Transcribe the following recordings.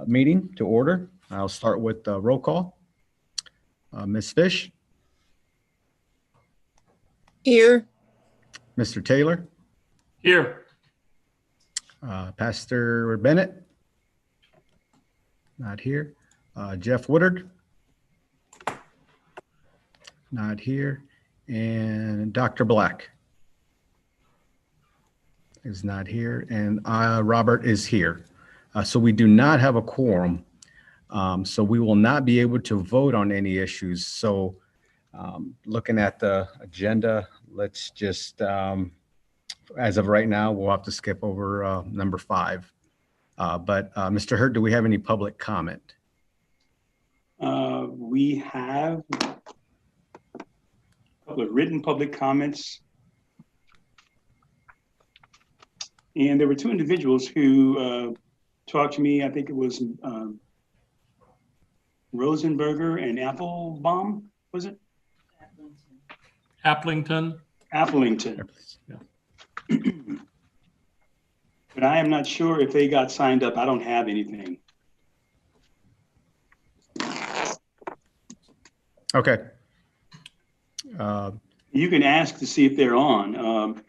meeting to order. I'll start with roll call. Ms. Fish, Here. Mr. Taylor, Here. Pastor Bennett, not here. Jeff Woodard, not here. And Dr. Black is not here. And Robert is here. So we do not have a quorum. So we will not be able to vote on any issues. So looking at the agenda, let's just, as of right now, we'll have to skip over number 5. But Mr. Hurt, do we have any public comment? We have a couple of written public comments. And there were 2 individuals who talked to me. I think it was Rosenberger and Applebaum, was it? Applington. Applington. Yeah. But I am not sure if they got signed up. I don't have anything. Okay. You can ask to see if they're on.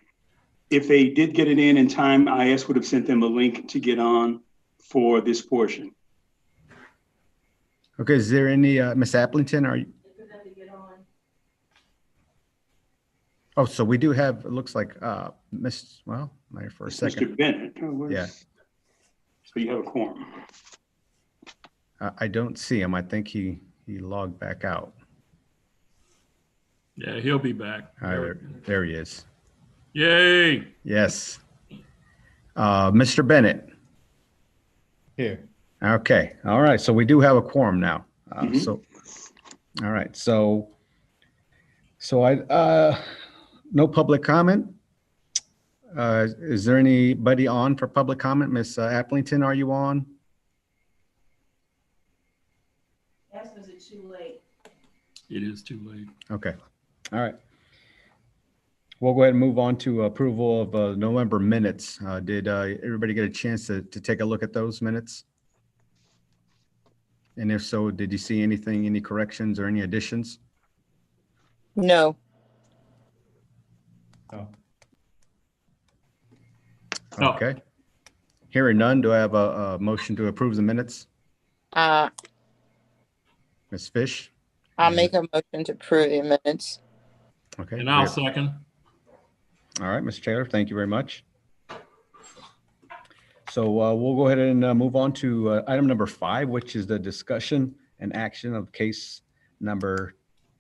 If they did get it in time, IS would have sent them a link to get on for this portion. Okay, is there any, Ms. Applington, are you? Oh, so we do have, it looks like, Miss, well, my for a second. Mr. Bennett. Yeah. So you have a quorum. I don't see him. I think he logged back out. Yeah, he'll be back. There he is. Yay. Yes. Mr. Bennett. Here. Okay. All right. So we do have a quorum now. Mhm. So, all right. So no public comment. Is there anybody on for public comment? Miss Applington, are you on? Yes, was it too late? It is too late. Okay. All right. We'll go ahead and move on to approval of November minutes. Did everybody get a chance to take a look at those minutes? And if so, did you see anything, any corrections or any additions? No. Oh, No. Okay. Hearing none, do I have a motion to approve the minutes? I'll Ms. Fish? make a motion to approve the minutes. Okay. And I'll second. All right, Mr. Taylor, thank you very much. So we'll go ahead and move on to item number 5, which is the discussion and action of case number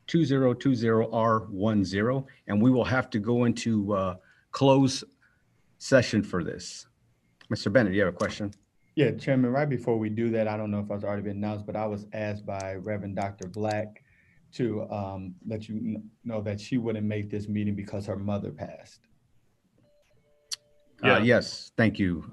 2020R10. And we will have to go into closed session for this. Mr. Bennett, you have a question? yeah, Chairman, right before we do that, I don't know if it's already been announced, but I was asked by Reverend Dr. Black to let you know that she wouldn't make this meeting because her mother passed. Yeah. Yes, thank you,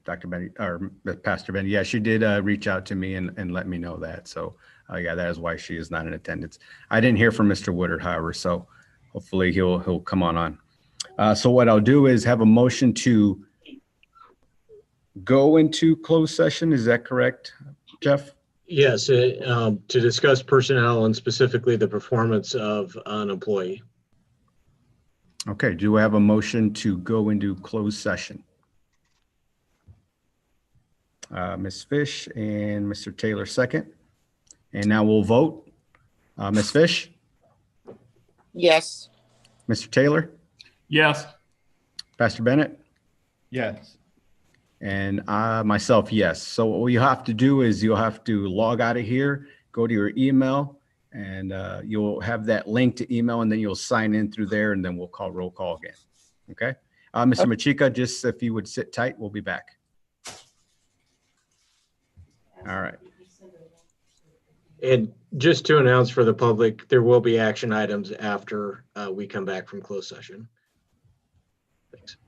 Dr. Bennett, or Pastor Bennett. Yeah, she did reach out to me and let me know that. So yeah, that is why she is not in attendance. I didn't hear from Mr. Woodard, however, so hopefully he'll come on. So what I'll do is have a motion to go into closed session. Is that correct, Jeff? Yes, to discuss personnel and specifically the performance of an employee. Okay, do we have a motion to go into closed session? Ms. Fish and Mr. Taylor second. And now we'll vote. Ms. Fish, Yes. Mr. Taylor, Yes. Pastor Bennett, Yes. and myself, yes. So what you have to do is you'll have to log out of here, go to your email, and you'll have that link to email, and then you'll sign in through there, and then we'll call roll call again. Okay? Mr. Machika, just if you would sit tight, we'll be back. All right. And just to announce for the public, there will be action items after we come back from closed session. Thanks.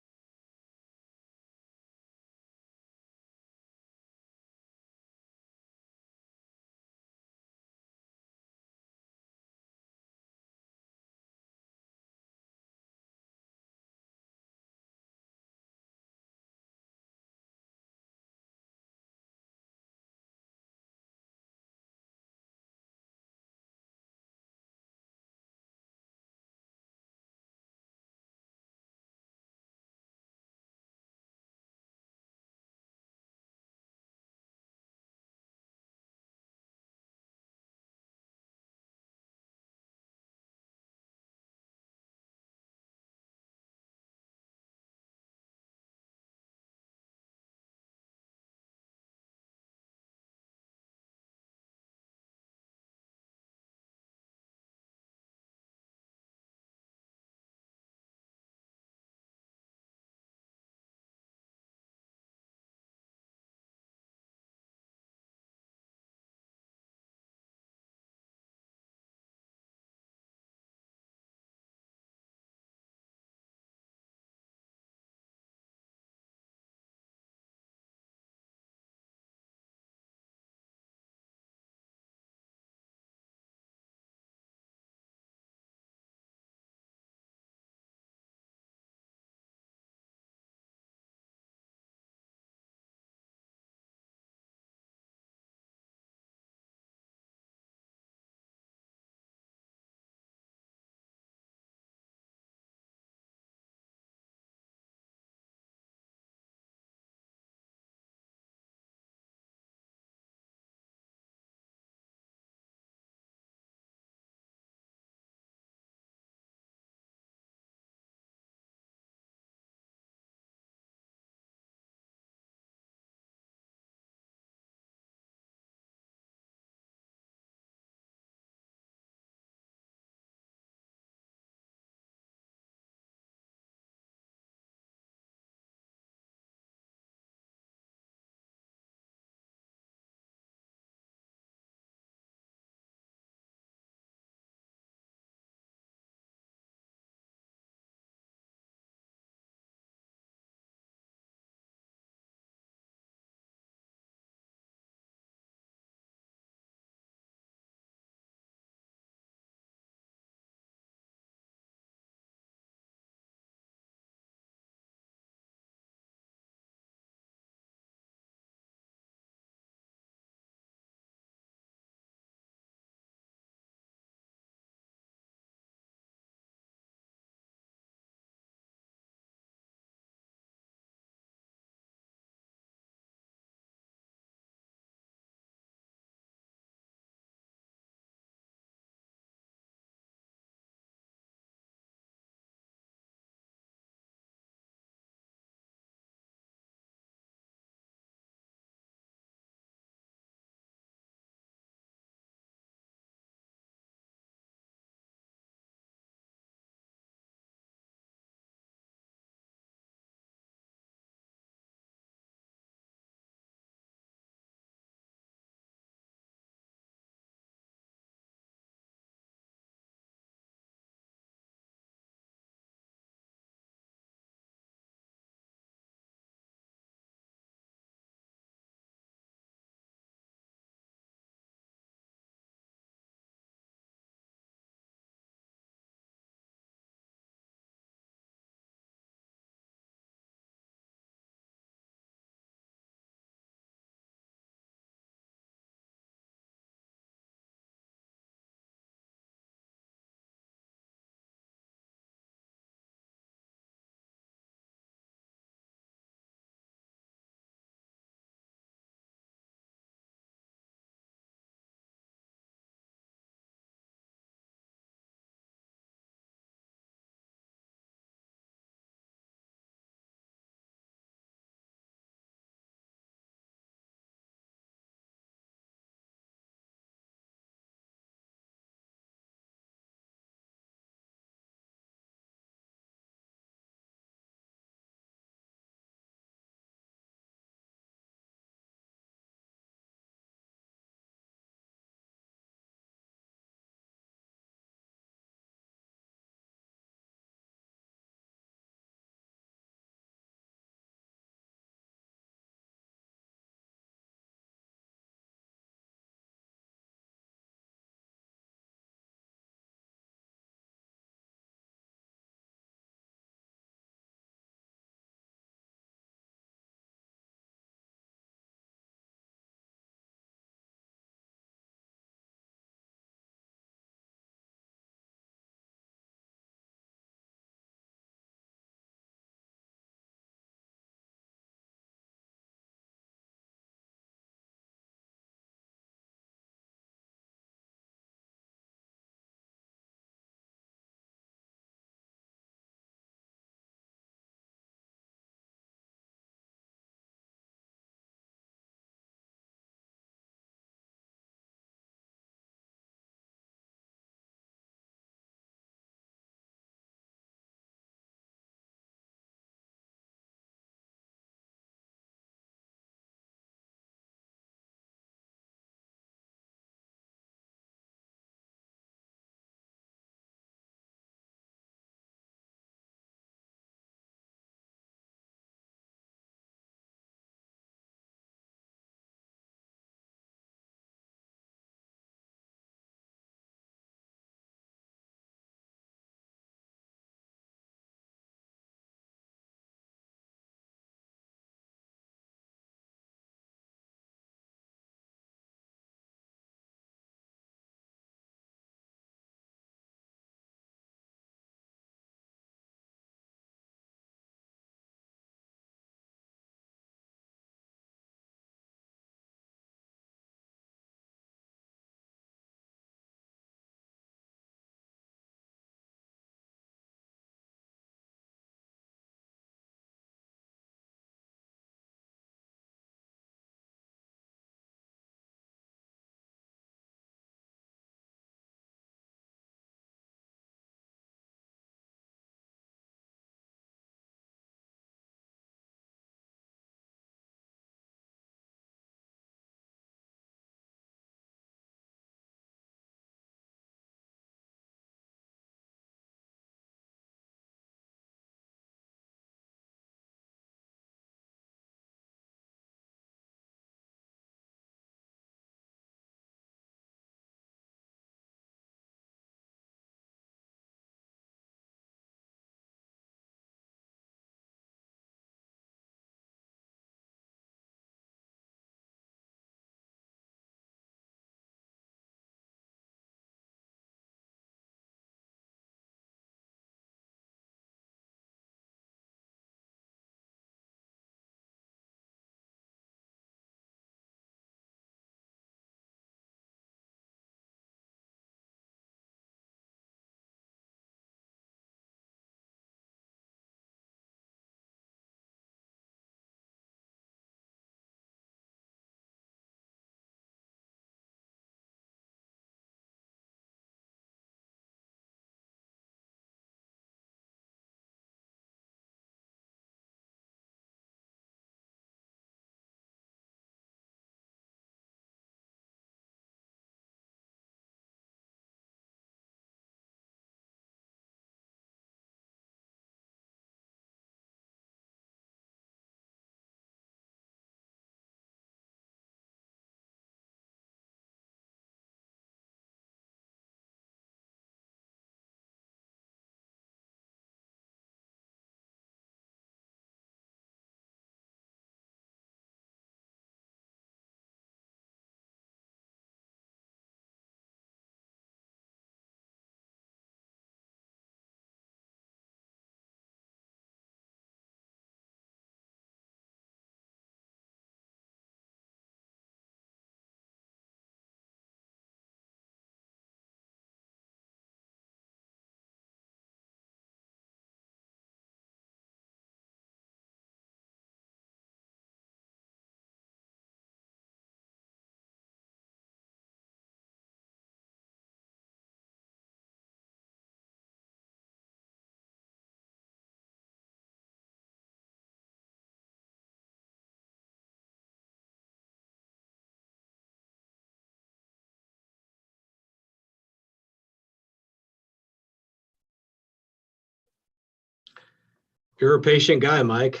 You're a patient guy, Mike.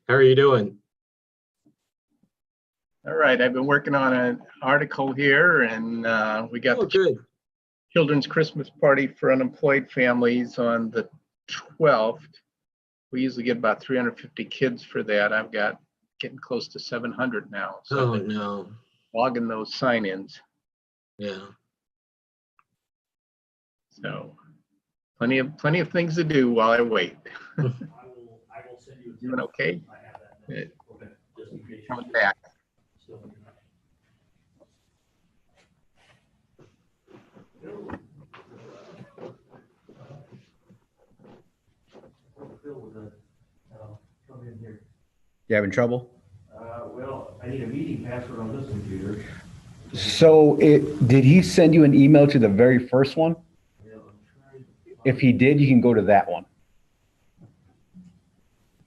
How are you doing? All right, I've been working on an article here, and we got Oh, the good. Children's Christmas Party for Unemployed Families on the 12th. We usually get about 350 kids for that. I've got getting close to 700 now. So Oh, I've been no. logging those sign-ins. Yeah. So plenty of things to do while I wait. Doing okay? Good. Coming back. You having trouble? Well, I need a meeting password on this computer. So did he send you an email to the very first one? If he did, you can go to that one.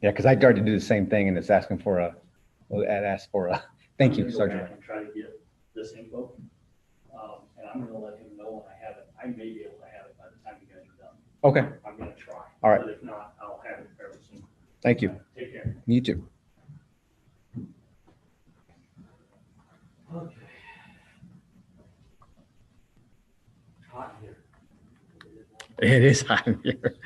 Yeah, because I tried to do the same thing and it's asking for it asked for a, thank you, I'm gonna go Sergeant. back and try to get this info. And I'm gonna let him know when I have it. I may be able to have it by the time you guys are done. Okay, I'm gonna try. All right. But if not, I'll have it fairly soon. thank you. Take care. You too. Okay. Hot here. It is hot in here.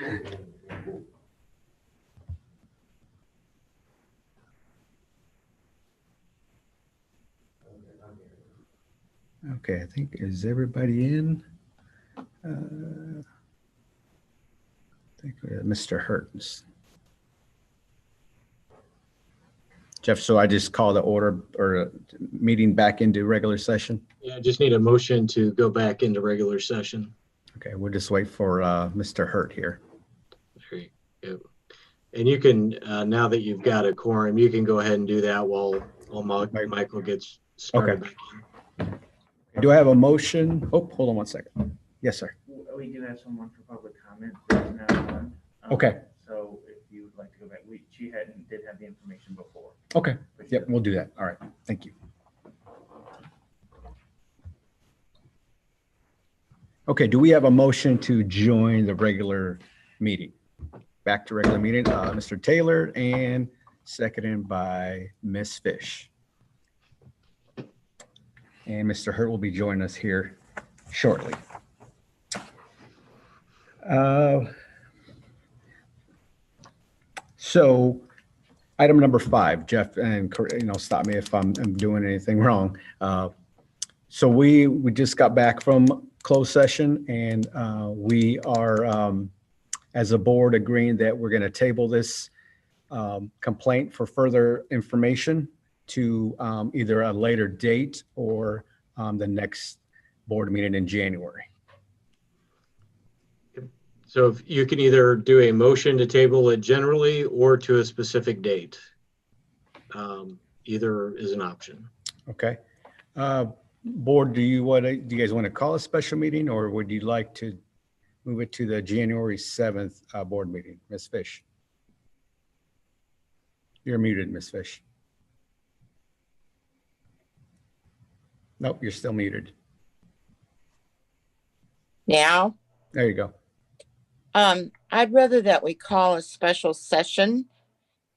Okay, I think, is everybody in? I think we have Mr. Hertz. Jeff, so I just call the order or meeting back into regular session? Yeah, I just need a motion to go back into regular session. Okay, we'll just wait for Mr. Hurt here. There you go. And you can, now that you've got a quorum, you can go ahead and do that while Michael gets started. Okay. Do I have a motion? Oh, hold on one second. Yes, sir. We do have someone for public comment. There's now one. Okay. So if you would like to go back, she did have the information before. Okay, but yep, we'll do that. All right, thank you. Okay, do we have a motion to join the regular meeting? Back to regular meeting, Mr. Taylor, and seconded by Ms. Fish. And Mr. Hurt will be joining us here shortly. So item number 5, Jeff, and stop me if I'm doing anything wrong. So we just got back from closed session, and we are, as a board, agreeing that we're going to table this complaint for further information to either a later date or the next board meeting in January. So if you can either do a motion to table it generally or to a specific date. Either is an option. Okay. Board, do you guys want to call a special meeting, or would you like to move it to the January 7th board meeting? Ms. Fish. You're muted, Ms. Fish. Nope, you're still muted. Now, There you go. I'd rather that we call a special session,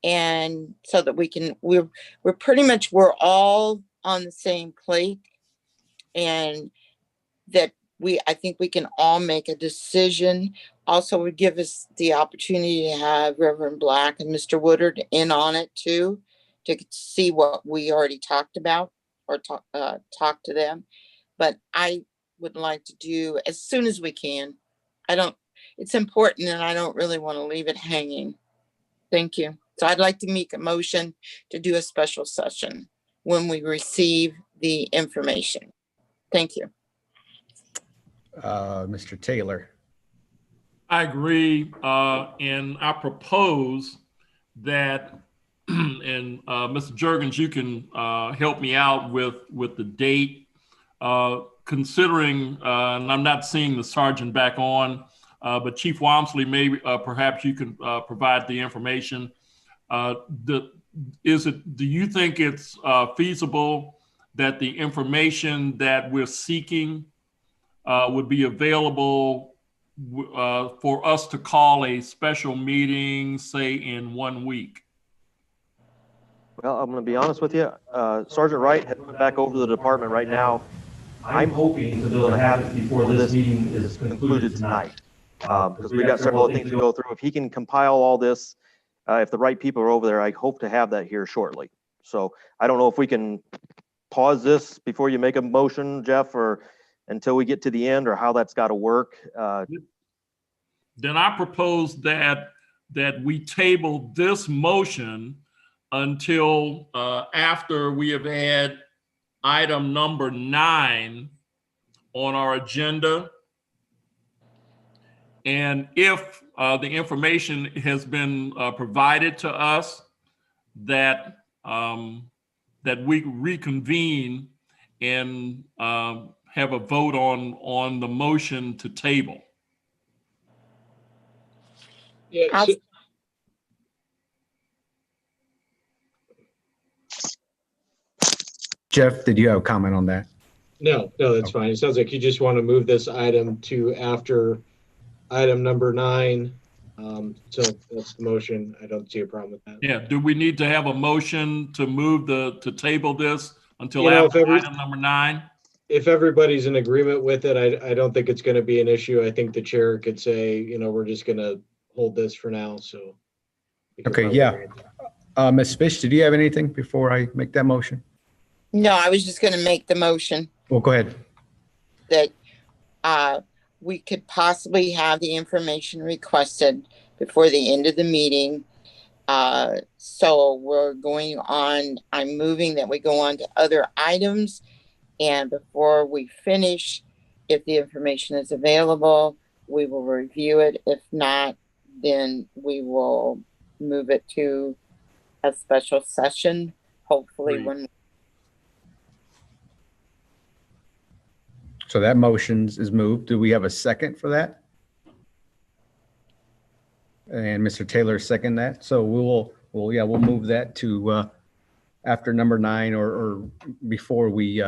and so that we're pretty much, we're all on the same plate, and that I think we can all make a decision. Also would give us the opportunity to have Reverend Black and Mr. Woodard in on it too, to see what we already talked about or talk to them. But I would like to do as soon as we can. It's important, and I don't really want to leave it hanging. Thank you. So I'd like to make a motion to do a special session when we receive the information. Thank you. Mr. Taylor. I agree, and I propose that, and Mr. Jurgens, you can help me out with the date, considering, and I'm not seeing the sergeant back on, but Chief Walmsley, maybe perhaps you can provide the information. Do you think it's feasible that the information that we're seeking would be available for us to call a special meeting, say in 1 week? Well, I'm going to be honest with you. Sergeant Wright has went back over to the department right now. I'm hoping to be able to have it before this meeting is concluded tonight. Because we've got several things to go through. If he can compile all this, if the right people are over there, I hope to have that here shortly. So I don't know if we can pause this before you make a motion, Jeff, or until we get to the end, or how that's got to work. Then I propose that we table this motion until after we have had item number 9 on our agenda. And if the information has been provided to us, that we reconvene and have a vote on the motion to table. Yeah. Jeff, did you have a comment on that? No, that's fine. It sounds like you just want to move this item to after item number 9. So that's the motion. I don't see a problem with that. Yeah. Do we need to have a motion to move to table this until You know, after item number 9? If everybody's in agreement with it, I don't think it's going to be an issue. I think the chair could say, we're just going to hold this for now. So. Okay. Yeah. Ms. Fish, did you have anything before I make that motion? No, I was just going to make the motion Well, go ahead. that we could possibly have the information requested before the end of the meeting. So we're going on, I'm moving that we go on to other items. And before we finish, if the information is available, we will review it. If not, then we will move it to a special session, hopefully Great. when. So that motion is moved. Do we have a second for that? And Mr. Taylor second that. So we'll move that to after number 9 or before we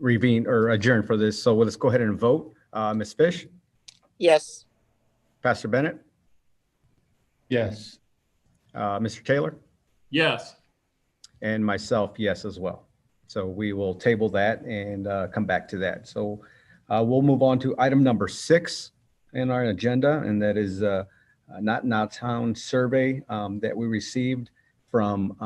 revene or adjourn for this. So let's go ahead and vote. Ms. Fish, Yes. Pastor Bennett, Yes. Mr. Taylor, Yes. and myself, yes, as well. So we will table that and come back to that. So we'll move on to item number 6 in our agenda, and that is Not Now Town survey that we received from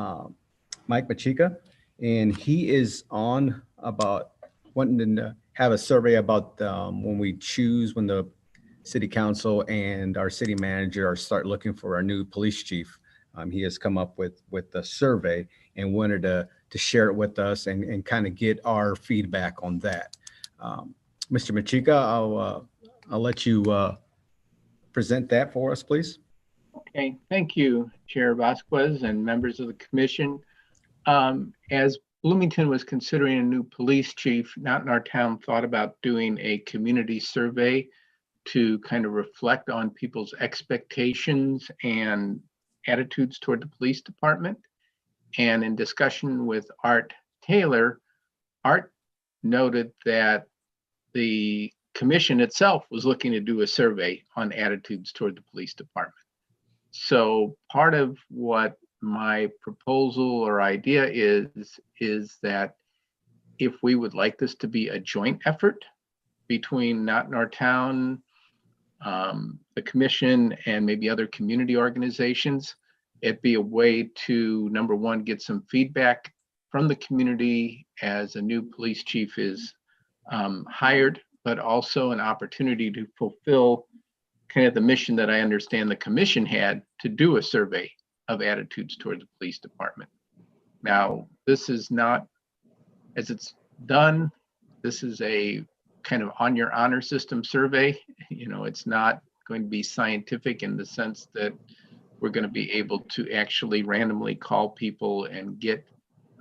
Mike Machika. And he is on about wanting to have a survey about when the city council and our city manager start looking for our new police chief. He has come up with the survey and wanted to share it with us and kind of get our feedback on that. Mr. Machika, I'll let you present that for us, please. Okay, thank you, Chair Vasquez and members of the commission. As Bloomington was considering a new police chief, Not In Our Town thought about doing a community survey to kind of reflect on people's expectations and attitudes toward the police department. And in discussion with Art Taylor, Art noted that the commission itself was looking to do a survey on attitudes toward the police department. So part of what my proposal or idea is that if we would like this to be a joint effort between Not In Our Town, the commission, and maybe other community organizations, it'd be a way to, number one, get some feedback from the community as a new police chief is hired, but also an opportunity to fulfill kind of the mission that I understand the commission had to do a survey of attitudes toward the police department. Now, this is not, as it's done, this is a kind of on your honor system survey. It's not going to be scientific in the sense that we're going to be able to actually randomly call people and get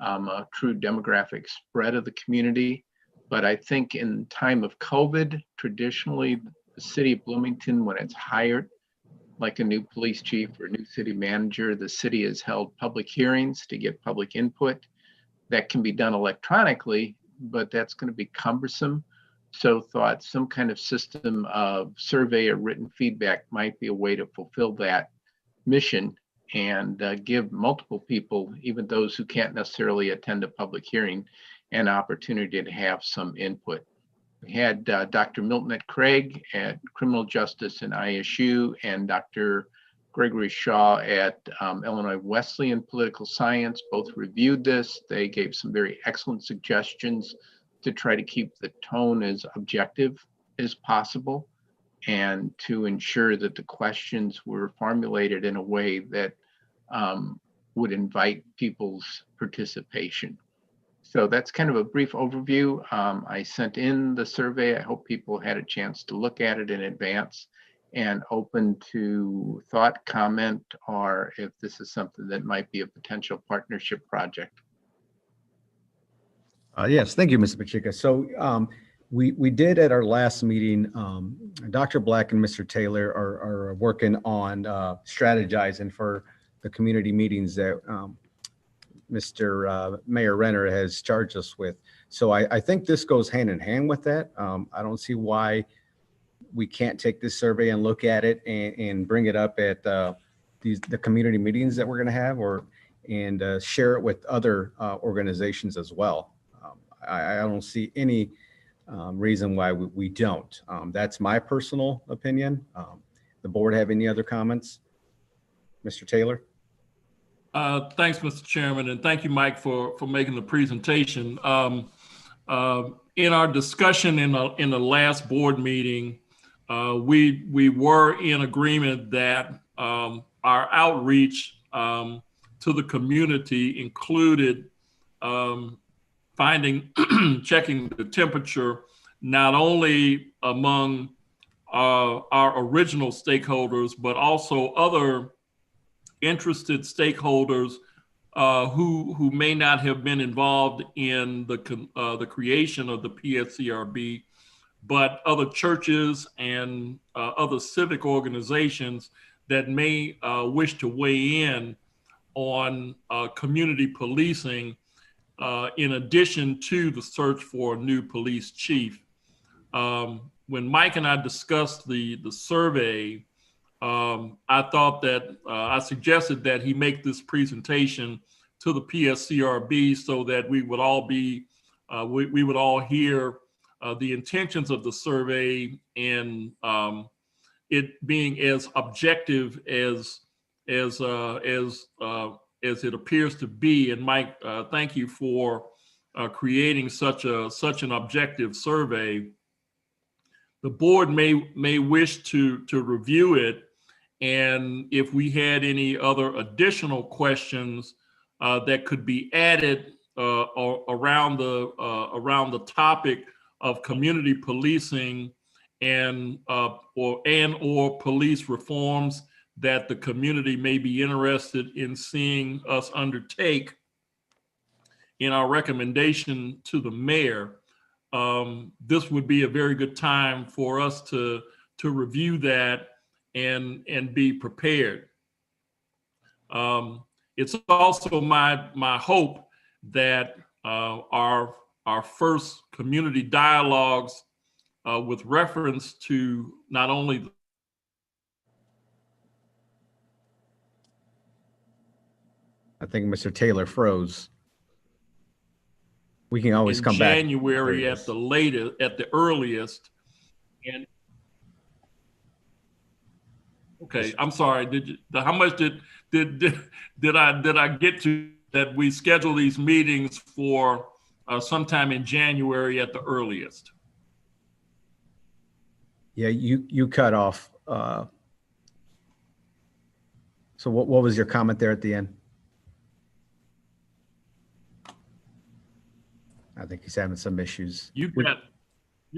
a true demographic spread of the community. But I think in time of COVID, traditionally, the city of Bloomington, when it's hired like a new police chief or new city manager, the city has held public hearings to get public input. That can be done electronically, but that's going to be cumbersome. So thought some kind of system of survey or written feedback might be a way to fulfill that mission and give multiple people, even those who can't necessarily attend a public hearing, an opportunity to have some input. We had Dr. Milton Craig at Criminal Justice and ISU and Dr. Gregory Shaw at Illinois Wesleyan Political Science. Both reviewed this. They gave some very excellent suggestions to try to keep the tone as objective as possible and to ensure that the questions were formulated in a way that would invite people's participation. So that's kind of a brief overview. I sent in the survey. I hope people had a chance to look at it in advance and open to thought, comment, or if this is something that might be a potential partnership project. Yes, thank you, Mr. Pacheco. So we did at our last meeting, Dr. Black and Mr. Taylor are working on strategizing for the community meetings that Mr. Mayor Renner has charged us with. So I think this goes hand in hand with that. I don't see why we can't take this survey and look at it and bring it up at the community meetings that we're going to have, and share it with other organizations as well. I don't see any reason why we don't. That's my personal opinion. The board have any other comments? Mr. Taylor? Thanks, Mr. Chairman, and thank you, Mike, for making the presentation. In our discussion in the last board meeting, we were in agreement that our outreach to the community included checking the temperature, not only among our original stakeholders, but also other interested stakeholders who may not have been involved in the creation of the PSCRB, but other churches and other civic organizations that may wish to weigh in on community policing in addition to the search for a new police chief. When Mike and I discussed the survey, I thought that I suggested that he make this presentation to the PSCRB so that we would all be, we would all hear the intentions of the survey and it being as objective as it appears to be. And Mike, thank you for creating such an objective survey. The board may wish to review it, and if we had any other additional questions that could be added around the topic of community policing and or police reforms that the community may be interested in seeing us undertake in our recommendation to the mayor, this would be a very good time for us to review that and be prepared. It's also my hope that our first community dialogues with reference to not only I think Mr. Taylor froze. We can always come back. January at the latest, at the earliest. And okay, I'm sorry. How much did I get to that we schedule these meetings for sometime in January at the earliest? Yeah, you cut off. So what was your comment there at the end? I think he's having some issues. You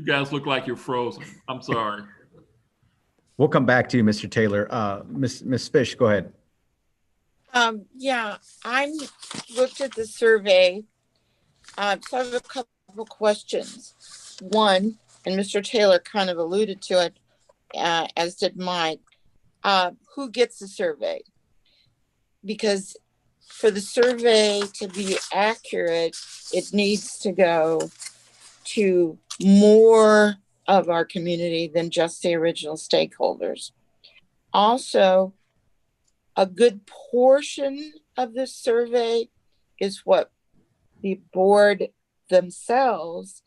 guys look like you're frozen. I'm sorry. We'll come back to you, Mr. Taylor. Ms. Fish, go ahead. Yeah, I looked at the survey. So I have a couple of questions. One, and Mr. Taylor kind of alluded to it, as did Mike. Who gets the survey? Because for the survey to be accurate, it needs to go to more of our community than just the original stakeholders. Also, a good portion of this survey is what the board themselves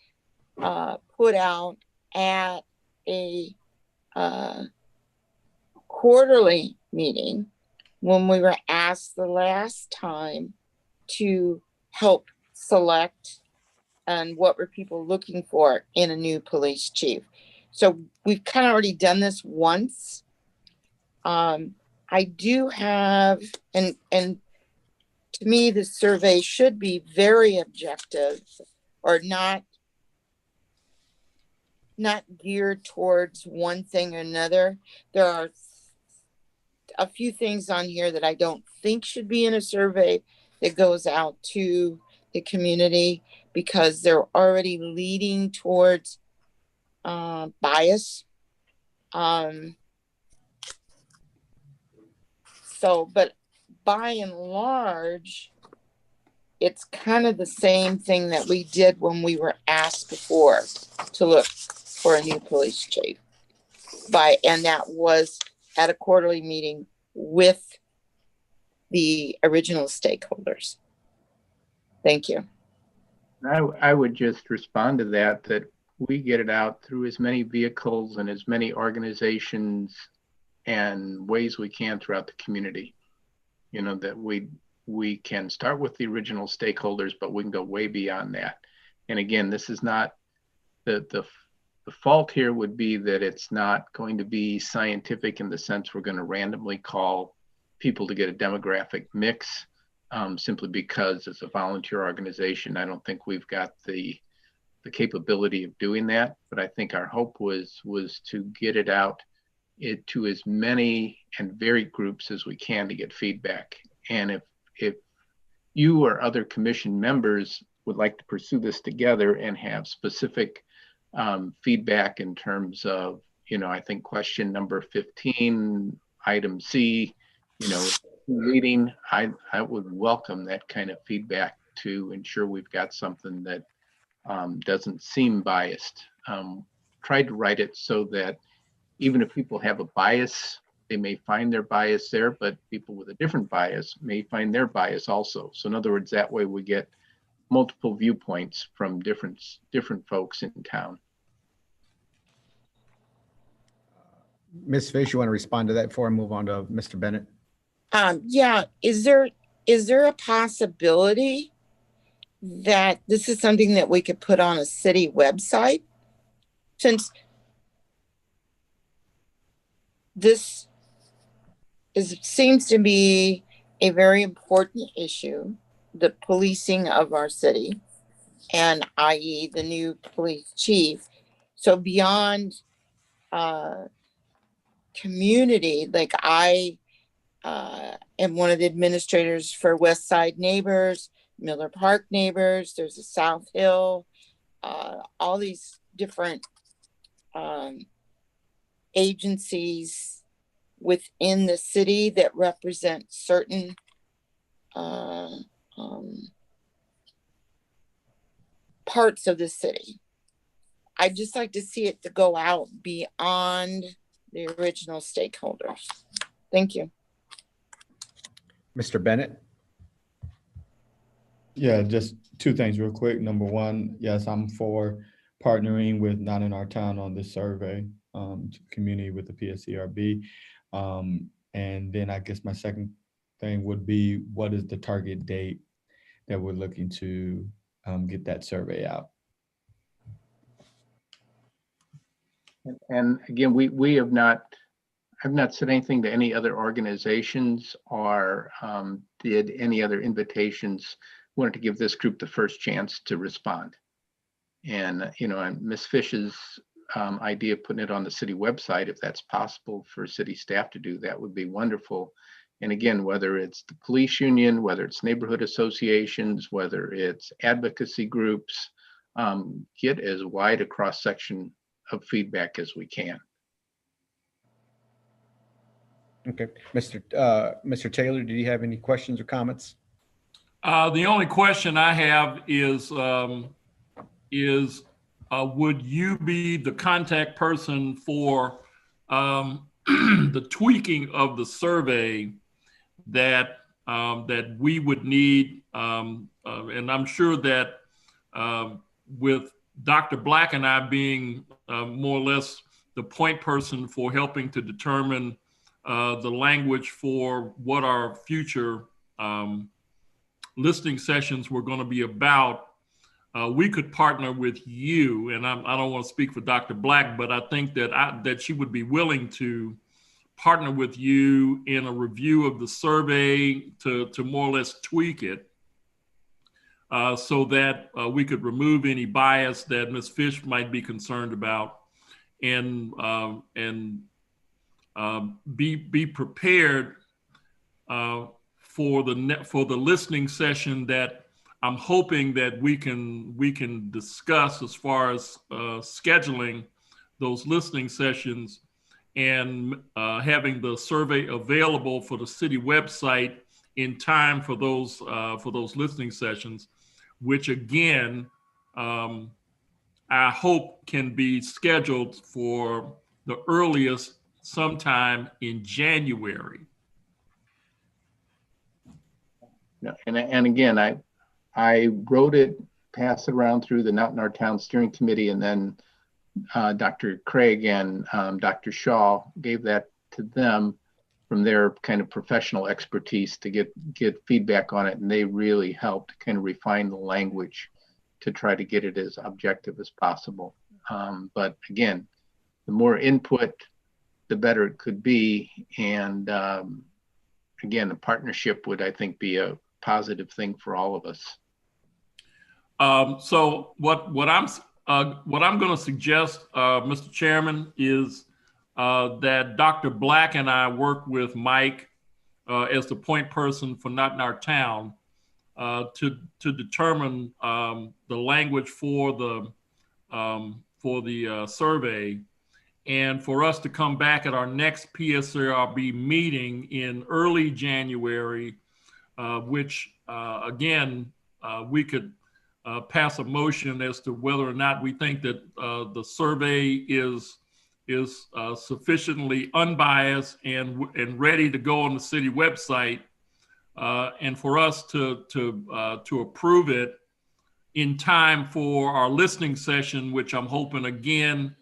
put out at a quarterly meeting when we were asked the last time to help select and what were people looking for in a new police chief. So we've kind of already done this once. I do have, and to me, the survey should be very objective or not geared towards one thing or another. There are a few things on here that I don't think should be in a survey that goes out to the community because they're already leading towards bias. But by and large, it's kind of the same thing that we did when we were asked before to look for a new police chief. And that was at a quarterly meeting with the original stakeholders. Thank you. I would just respond to that we get it out through as many vehicles and as many organizations and ways we can throughout the community. You know, that we can start with the original stakeholders, but we can go way beyond that. And again, this is not the fault here would be that it's not going to be scientific in the sense we're going to randomly call people to get a demographic mix simply because it's a volunteer organization. I don't think we've got the capability of doing that, but I think our hope was to get it out to as many and varied groups as we can to get feedback. And if you or other commission members would like to pursue this together and have specific feedback in terms of, you know, I think question number 15, item C, you know, reading, I would welcome that kind of feedback to ensure we've got something that doesn't seem biased. Tried to write it so that even if people have a bias, they may find their bias there, but people with a different bias may find their bias also. So in other words, that way we get multiple viewpoints from different folks in town. Ms. Fish, you want to respond to that before I move on to Mr. Bennett? Yeah, is there a possibility that this is something that we could put on a city website? Since this seems to be a very important issue, the policing of our city, and i.e. the new police chief. So beyond community, like I am one of the administrators for West Side Neighbors, Miller Park Neighbors, there's a South Hill, all these different agencies within the city that represent certain parts of the city. I'd just like to see it to go out beyond the original stakeholders. Thank you. Mr. Bennett? Yeah, just two things real quick. Number one, yes, I'm for partnering with Not in Our Town on this survey, community with the PSCRB. And then I guess my second thing would be, what is the target date that we're looking to get that survey out? And again, we have not, I've not said anything to any other organizations or did any other invitations. Wanted to give this group the first chance to respond. And, you know, and Ms. Fish's idea of putting it on the city website, if that's possible for city staff to do, that would be wonderful. And again, whether it's the police union, whether it's neighborhood associations, whether it's advocacy groups, get as wide a cross section of feedback as we can. Okay, Mr. Taylor, do you have any questions or comments? The only question I have is would you be the contact person for the tweaking of the survey that that we would need? And I'm sure that with Dr. Black and I being more or less the point person for helping to determine the language for what our future listening sessions were going to be about, we could partner with you. And I don't want to speak for Dr. Black, but I think that that she would be willing to partner with you in a review of the survey to more or less tweak it so that we could remove any bias that Ms. Fish might be concerned about, and be prepared for the listening session that I'm hoping that we can discuss as far as scheduling those listening sessions and having the survey available for the city website in time for those listening sessions, which again I hope can be scheduled for the earliest sometime in January. And again, I wrote it, passed it around through the Not in Our Town Steering Committee, and then Dr. Craig and Dr. Shaw gave that to them from their kind of professional expertise to get feedback on it, and they really helped kind of refine the language to try to get it as objective as possible. But again, the more input, the better it could be, and again, the partnership would, I think, be a positive thing for all of us. So what I'm going to suggest, Mr. Chairman, is that Dr. Black and I work with Mike as the point person for Not in Our Town to determine the language for the survey, and for us to come back at our next PSRB meeting in early January, which again we could pass a motion as to whether or not we think that the survey is sufficiently unbiased and ready to go on the city website, and for us to approve it in time for our listening session, which I'm hoping again,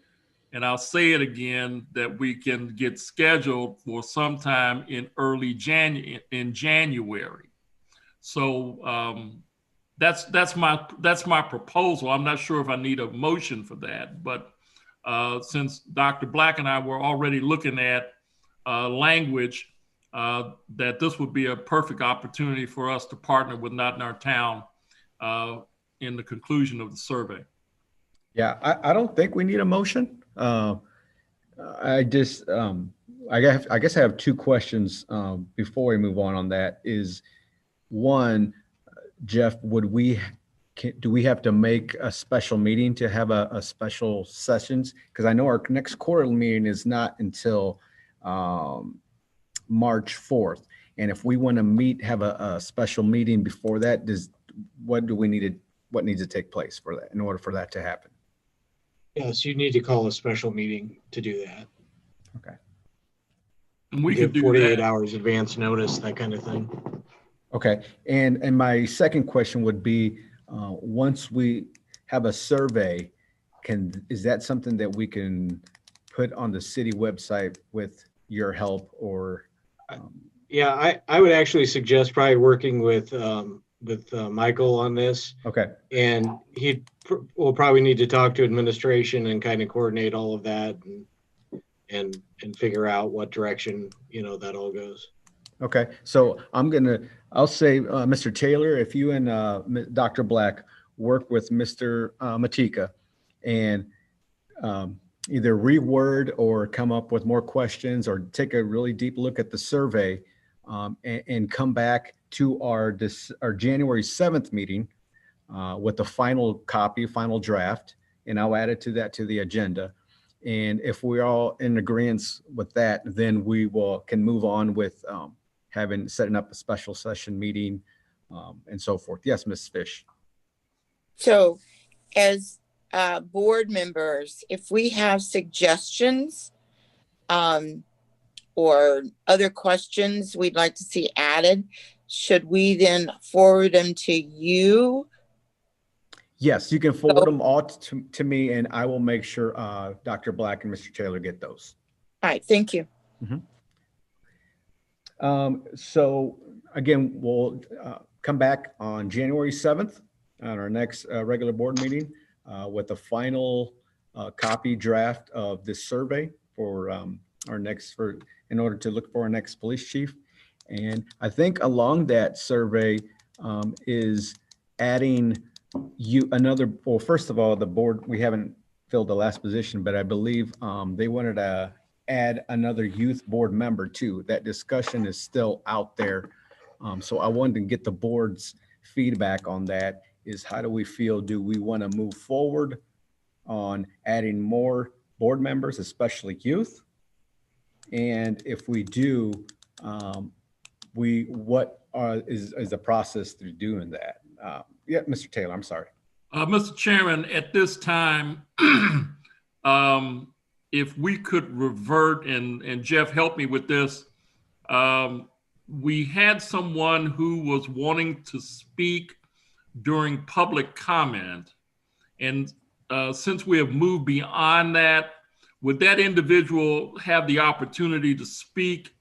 and I'll say it again, that we can get scheduled for sometime in early January. So that's my proposal. I'm not sure if I need a motion for that, but since Dr. Black and I were already looking at language, that this would be a perfect opportunity for us to partner with Not in Our Town in the conclusion of the survey. Yeah, I don't think we need a motion. I guess I have two questions before we move on that. Is one, Jeff, do we have to make a special meeting to have a special sessions? Because I know our next quarterly meeting is not until March 4th. And if we want to have a special meeting before that, what needs to take place for that in order for that to happen? Yes, you need to call a special meeting to do that. Okay. And we could give do 48 that. hours advance notice, that kind of thing. Okay. And my second question would be, once we have a survey, is that something that we can put on the city website with your help, or? Yeah, I would actually suggest probably working with Michael on this. Okay. And will probably need to talk to administration and kind of coordinate all of that and figure out what direction, that all goes. Okay. So I'll say, Mr. Taylor, if you and Dr. Black work with Mr. Matika and either reword or come up with more questions or take a really deep look at the survey and come back to our January 7th meeting with the final draft, and I'll add it to the agenda. And if we're all in agreement with that, then we can move on with setting up a special session meeting and so forth. Yes, Ms. Fish. So as board members, if we have suggestions or other questions we'd like to see added, should we then forward them to you? Yes, you can forward them all to me, and I will make sure Dr. Black and Mr. Taylor get those. All right, thank you. So again, we'll come back on January 7th on our next regular board meeting with the final copy draft of this survey for in order to look for our next police chief. And I think along that survey is adding well, first of all, the board, we haven't filled the last position, but I believe they wanted to add another youth board member too. That discussion is still out there. So I wanted to get the board's feedback on that. Is how do we feel? Do we want to move forward on adding more board members, especially youth? And if we do, what is the process through doing that? Yeah, Mr. Taylor, I'm sorry. Mr. Chairman, at this time, if we could revert, and Jeff, help me with this. We had someone who was wanting to speak during public comment. And since we have moved beyond that, would that individual have the opportunity to speak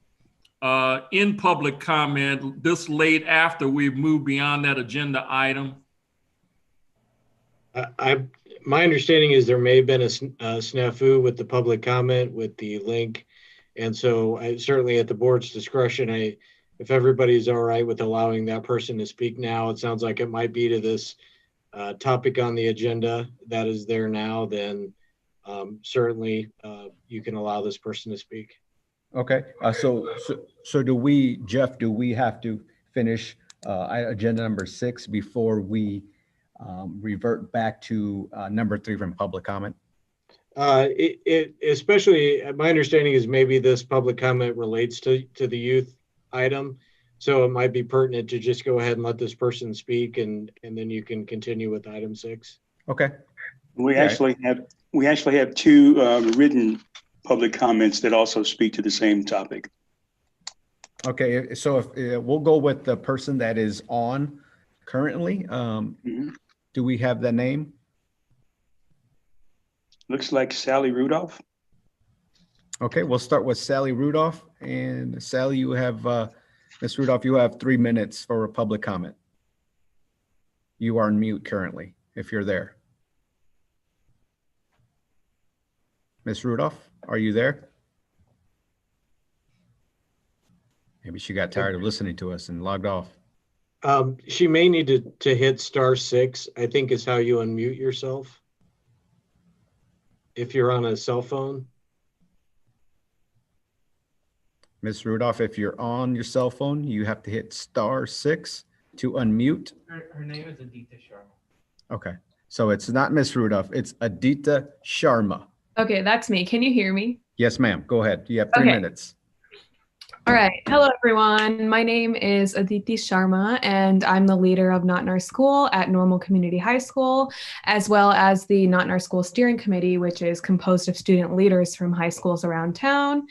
in public comment this late after we've moved beyond that agenda item? My understanding is there may have been a snafu with the public comment with the link. And so certainly at the board's discretion, if everybody's all right with allowing that person to speak now, it sounds like it might be to this topic on the agenda that is there now, then certainly you can allow this person to speak. Okay, so do we, Jeff, do we have to finish agenda number 6 before we revert back to number 3 from public comment? Especially, my understanding is maybe this public comment relates to the youth item. So it might be pertinent to just go ahead and let this person speak, and then you can continue with item 6. Okay. We actually have 2 written public comments that also speak to the same topic. Okay, so if we'll go with the person that is on currently. Do we have the name? Looks like Sally Rudolph. Okay, we'll start with Sally Rudolph. And Sally, you have, Ms. Rudolph, you have 3 minutes for a public comment. You are on mute currently, if you're there. Ms. Rudolph, are you there? Maybe she got tired of listening to us and logged off. She may need to hit *6, I think is how you unmute yourself. If you're on a cell phone. Ms. Rudolph, if you're on your cell phone, you have to hit *6 to unmute. Her name is Aditya Sharma. Okay, so it's not Ms. Rudolph, it's Aditya Sharma. Okay, that's me. Can you hear me? Yes, ma'am. Go ahead. You have 3 minutes. All right. Hello, everyone. My name is Aditi Sharma, and I'm the leader of Not in Our School at Normal Community High School, as well as the Not in Our School Steering Committee, which is composed of student leaders from high schools around town.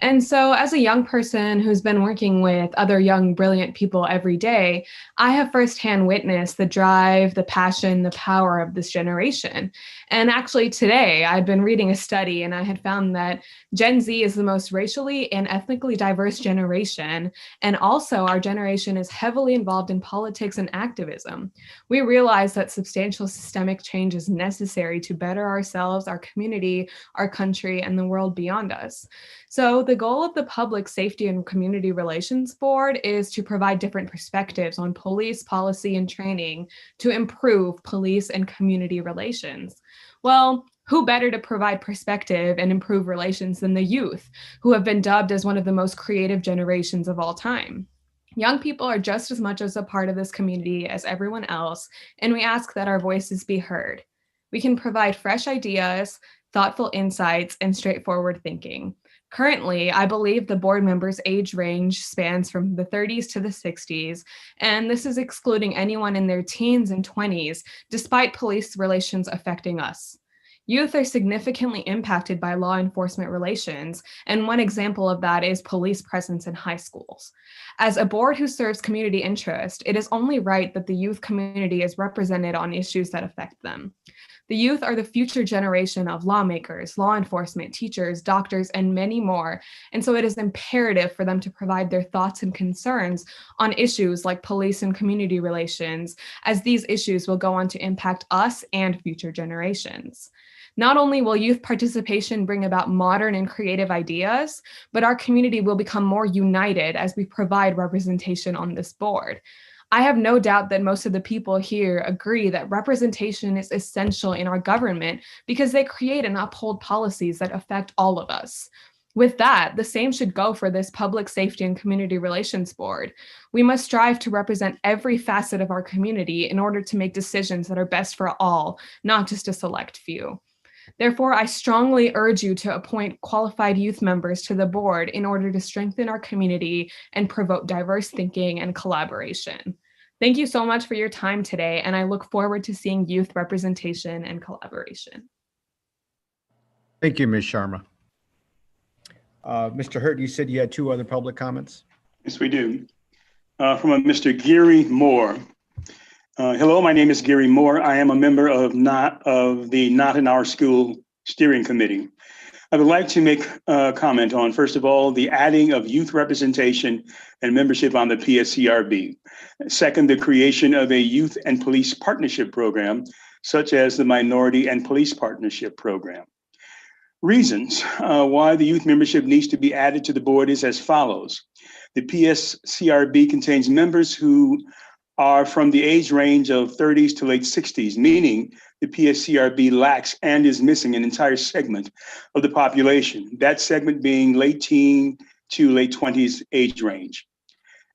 And so as a young person who's been working with other young, brilliant people every day, I have firsthand witnessed the drive, the passion, the power of this generation. And actually today I'd been reading a study and I had found that Gen Z is the most racially and ethnically diverse generation. And also our generation is heavily involved in politics and activism. We realize that substantial systemic change is necessary to better ourselves, our community, our country, and the world beyond us. So the goal of the Public Safety and Community Relations Board is to provide different perspectives on police policy and training to improve police and community relations. Well, who better to provide perspective and improve relations than the youth, who have been dubbed as one of the most creative generations of all time? Young people are just as much as a part of this community as everyone else, and we ask that our voices be heard. We can provide fresh ideas, thoughtful insights, and straightforward thinking. Currently, I believe the board members' age range spans from the 30s to the 60s, and this is excluding anyone in their teens and 20s, despite police relations affecting us. Youth are significantly impacted by law enforcement relations, and one example of that is police presence in high schools. As a board who serves community interest, it is only right that the youth community is represented on issues that affect them. The youth are the future generation of lawmakers, law enforcement, teachers, doctors, and many more, and so it is imperative for them to provide their thoughts and concerns on issues like police and community relations, as these issues will go on to impact us and future generations. Not only will youth participation bring about modern and creative ideas, but our community will become more united as we provide representation on this board. I have no doubt that most of the people here agree that representation is essential in our government because they create and uphold policies that affect all of us. With that, the same should go for this Public Safety and Community Relations Board. We must strive to represent every facet of our community in order to make decisions that are best for all, not just a select few. Therefore, I strongly urge you to appoint qualified youth members to the board in order to strengthen our community and promote diverse thinking and collaboration. Thank you so much for your time today, and I look forward to seeing youth representation and collaboration. Thank you, Ms. Sharma. Mr. Hurt, you said you had 2 other public comments? Yes, we do. From a Mr. Gary Moore. Hello, my name is Gary Moore. I am a member of the Not in Our School Steering Committee. I would like to make a comment on, first of all, the adding of youth representation and membership on the PSCRB. Second, the creation of a youth and police partnership program, such as the Minority and Police Partnership Program. Reasons why the youth membership needs to be added to the board is as follows. The PSCRB contains members who are from the age range of 30s to late 60s, meaning the PSCRB lacks and is missing an entire segment of the population, that segment being late teen to late 20s age range.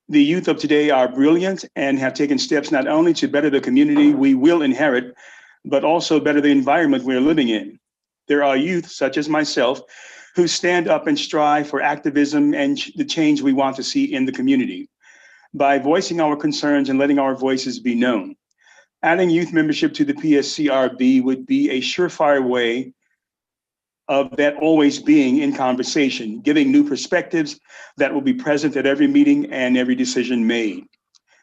The youth of today are brilliant and have taken steps not only to better the community we will inherit, but also better the environment we're living in. There are youth, such as myself, who stand up and strive for activism and the change we want to see in the community by voicing our concerns and letting our voices be known. Adding youth membership to the PSCRB would be a surefire way of that always being in conversation, giving new perspectives that will be present at every meeting and every decision made.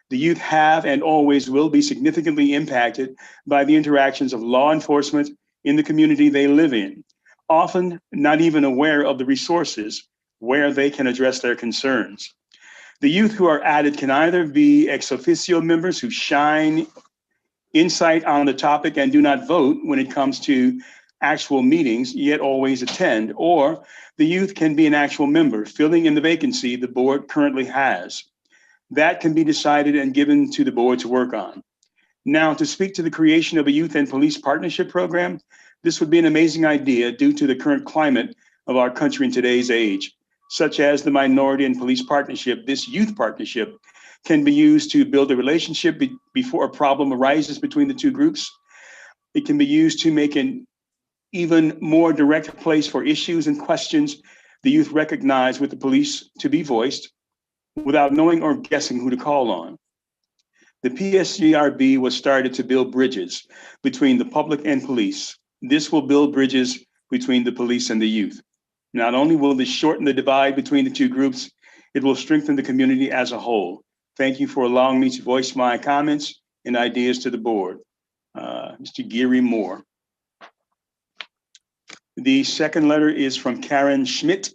The youth have and always will be significantly impacted by the interactions of law enforcement in the community they live in, often not even aware of the resources where they can address their concerns. The youth who are added can either be ex officio members who shine insight on the topic and do not vote when it comes to actual meetings, yet always attend, or the youth can be an actual member, filling in the vacancy the board currently has. That can be decided and given to the board to work on. Now, to speak to the creation of a youth and police partnership program, this would be an amazing idea due to the current climate of our country in today's age. Such as the Minority and Police Partnership, this youth partnership can be used to build a relationship before a problem arises between the two groups. It can be used to make an even more direct place for issues and questions the youth recognize with the police to be voiced without knowing or guessing who to call on. The PSCRB was started to build bridges between the public and police. This will build bridges between the police and the youth. Not only will this shorten the divide between the two groups, it will strengthen the community as a whole. Thank you for allowing me to voice my comments and ideas to the board. Mr. Gary Moore. The second letter is from Karen Schmidt.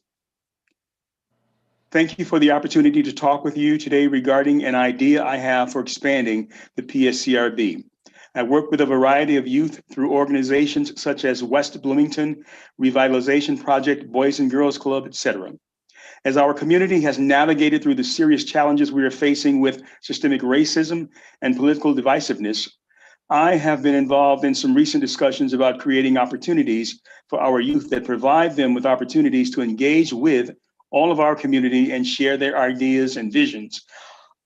Thank you for the opportunity to talk with you today regarding an idea I have for expanding the PSCRB. I work with a variety of youth through organizations such as West Bloomington Revitalization Project, Boys and Girls Club, etc. As our community has navigated through the serious challenges we are facing with systemic racism and political divisiveness, I have been involved in some recent discussions about creating opportunities for our youth that provide them with opportunities to engage with all of our community and share their ideas and visions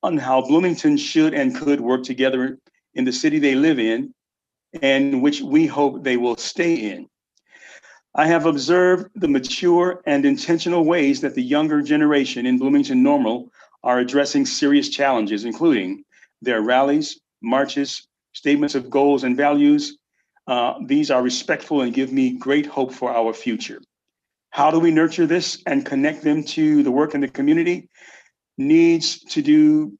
on how Bloomington should and could work together in the city they live in, and which we hope they will stay in. I have observed the mature and intentional ways that the younger generation in Bloomington Normal are addressing serious challenges, including their rallies, marches, statements of goals and values. These are respectful and give me great hope for our future. How do we nurture this and connect them to the work in the community? Needs to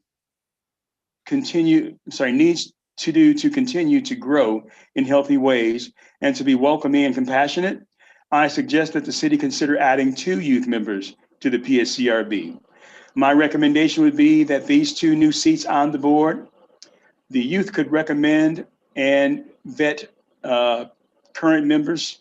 continue to grow in healthy ways and to be welcoming and compassionate. I suggest that the city consider adding 2 youth members to the PSCRB. My recommendation would be that these 2 new seats on the board, the youth could recommend and vet current members.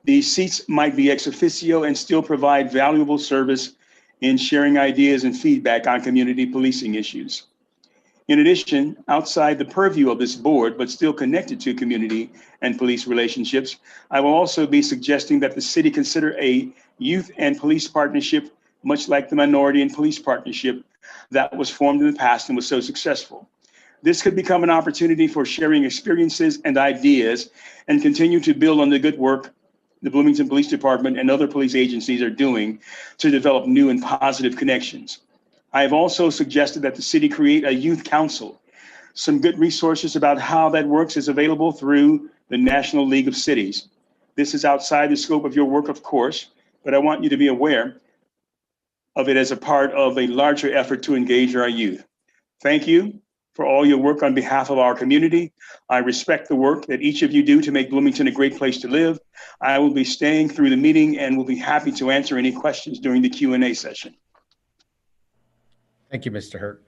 These seats might be ex officio and still provide valuable service in sharing ideas and feedback on community policing issues. In addition, outside the purview of this board, but still connected to community and police relationships, I will also be suggesting that the city consider a youth and police partnership, much like the Minority and Police Partnership that was formed in the past and was so successful. This could become an opportunity for sharing experiences and ideas and continue to build on the good work the Bloomington Police Department and other police agencies are doing to develop new and positive connections. I have also suggested that the city create a youth council. Some good resources about how that works is available through the National League of Cities. This is outside the scope of your work, of course, but I want you to be aware of it as a part of a larger effort to engage our youth. Thank you for all your work on behalf of our community. I respect the work that each of you do to make Bloomington a great place to live. I will be staying through the meeting and will be happy to answer any questions during the Q&A session. Thank you, Mr. Hurt.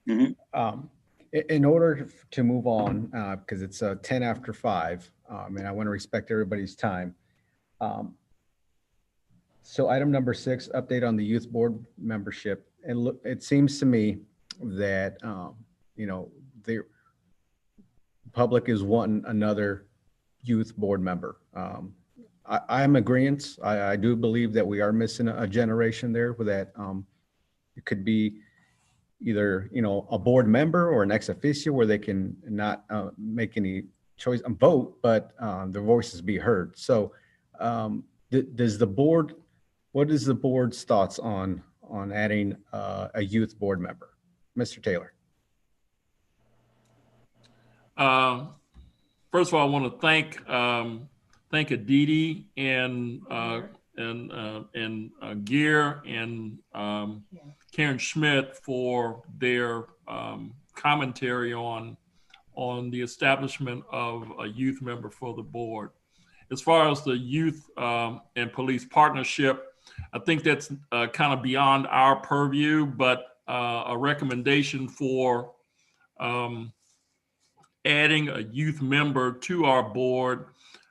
In order to move on, because it's 10 after 5, and I want to respect everybody's time. So item number 6, update on the youth board membership. And look, it seems to me that, the public is wanting another youth board member. I am agreeant. I do believe that we are missing a generation there with that. It could be either, a board member or an ex officio where they can not make any choice and vote, but their voices be heard. So does the board, what is the board's thoughts on adding a youth board member? Mr. Taylor. First of all, I want to thank Aditi and Gear and Karen Schmidt for their commentary on the establishment of a youth member for the board. As far as the youth and police partnership, I think that's kind of beyond our purview, but a recommendation for adding a youth member to our board,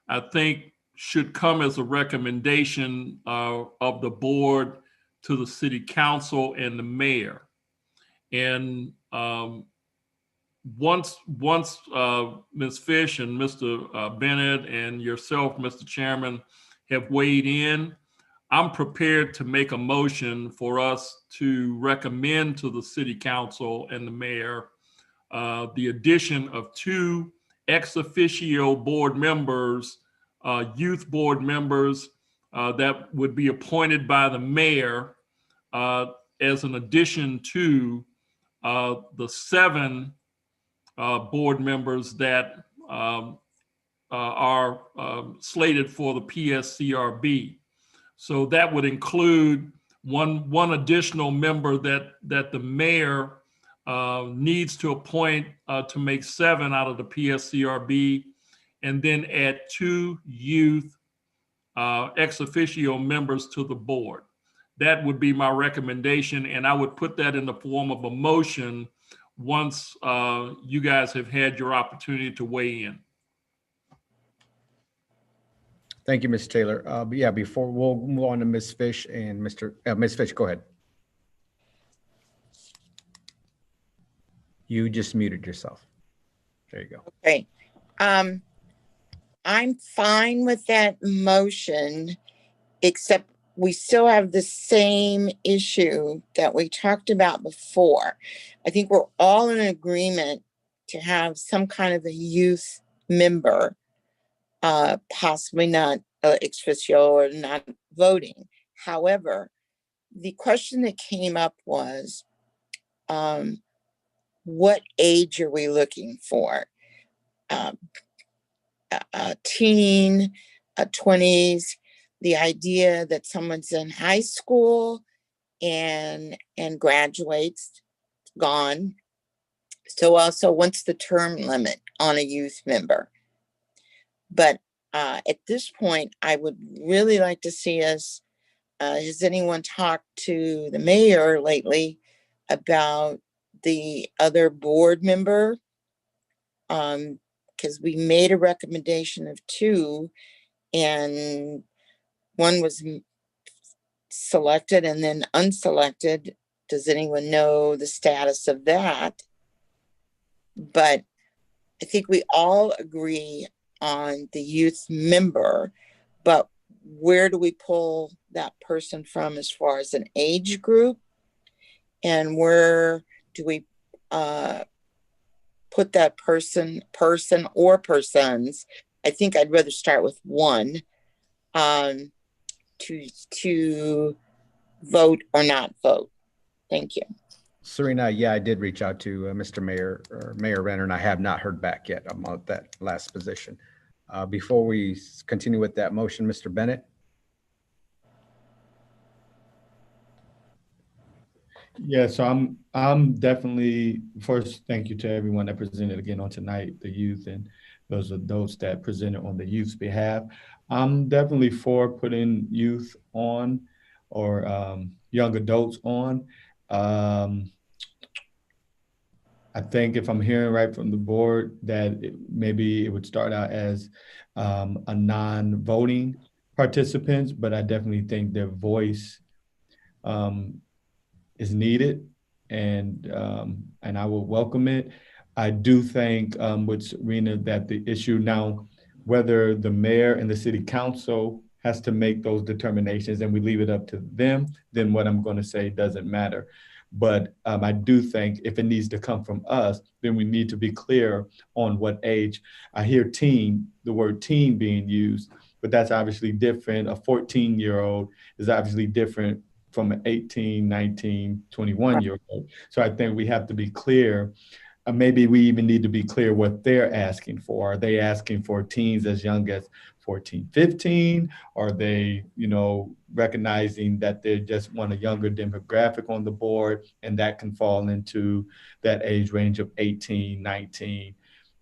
I think should come as a recommendation of the board to the city council and the mayor. And once Ms. Fish and Mr. Bennett and yourself, Mr. Chairman, have weighed in, I'm prepared to make a motion for us to recommend to the city council and the mayor the addition of 2 ex officio board members, youth board members that would be appointed by the mayor as an addition to the 7 board members that are slated for the PSCRB. So that would include one additional member that the mayor needs to appoint to make 7 out of the PSCRB, and then add 2 youth ex officio members to the board. That would be my recommendation, and I would put that in the form of a motion once you guys have had your opportunity to weigh in. Thank you, Ms. Taylor. But yeah, before we'll move on to Ms. Fish and Ms. Fish, go ahead. You just muted yourself. There you go. Okay. I'm fine with that motion, except we still have the same issue that we talked about before. I think we're all in agreement to have some kind of a youth member, possibly not ex officio or not voting. However, the question that came up was, what age are we looking for? A teen, a 20s, the idea that someone's in high school and graduates, gone. So also, what's the term limit on a youth member? But at this point, I would really like to see us, has anyone talked to the mayor lately about the other board member? Because we made a recommendation of 2, and one was selected and then unselected. Does anyone know the status of that? But I think we all agree on the youth member, but where do we pull that person from as far as an age group? And where do we put that person or persons? I think I'd rather start with 1 to vote or not vote. Thank you. Serena, yeah, I did reach out to Mr. Mayor or Mayor Renner, and I have not heard back yet about that last position. Before we continue with that motion, Mr. Bennett? Yeah, so I'm definitely, first, thank you to everyone that presented again on tonight, the youth and those adults that presented on the youth's behalf. I'm definitely for putting youth on or young adults on. I think if I'm hearing right from the board that maybe it would start out as a non-voting participants, but I definitely think their voice is needed, and I will welcome it. I do think with Serena that the issue now, whether the mayor and the city council has to make those determinations and we leave it up to them, then what I'm going to say doesn't matter. But I do think if it needs to come from us, then we need to be clear on what age. I hear teen, the word teen being used, but that's obviously different. A 14-year-old is obviously different from an 18, 19, 21-year-old. So I think we have to be clear. Maybe we even need to be clear what they're asking for. Are they asking for teens as young as 14, 15? Are they, recognizing that they just want a younger demographic on the board, and that can fall into that age range of 18, 19,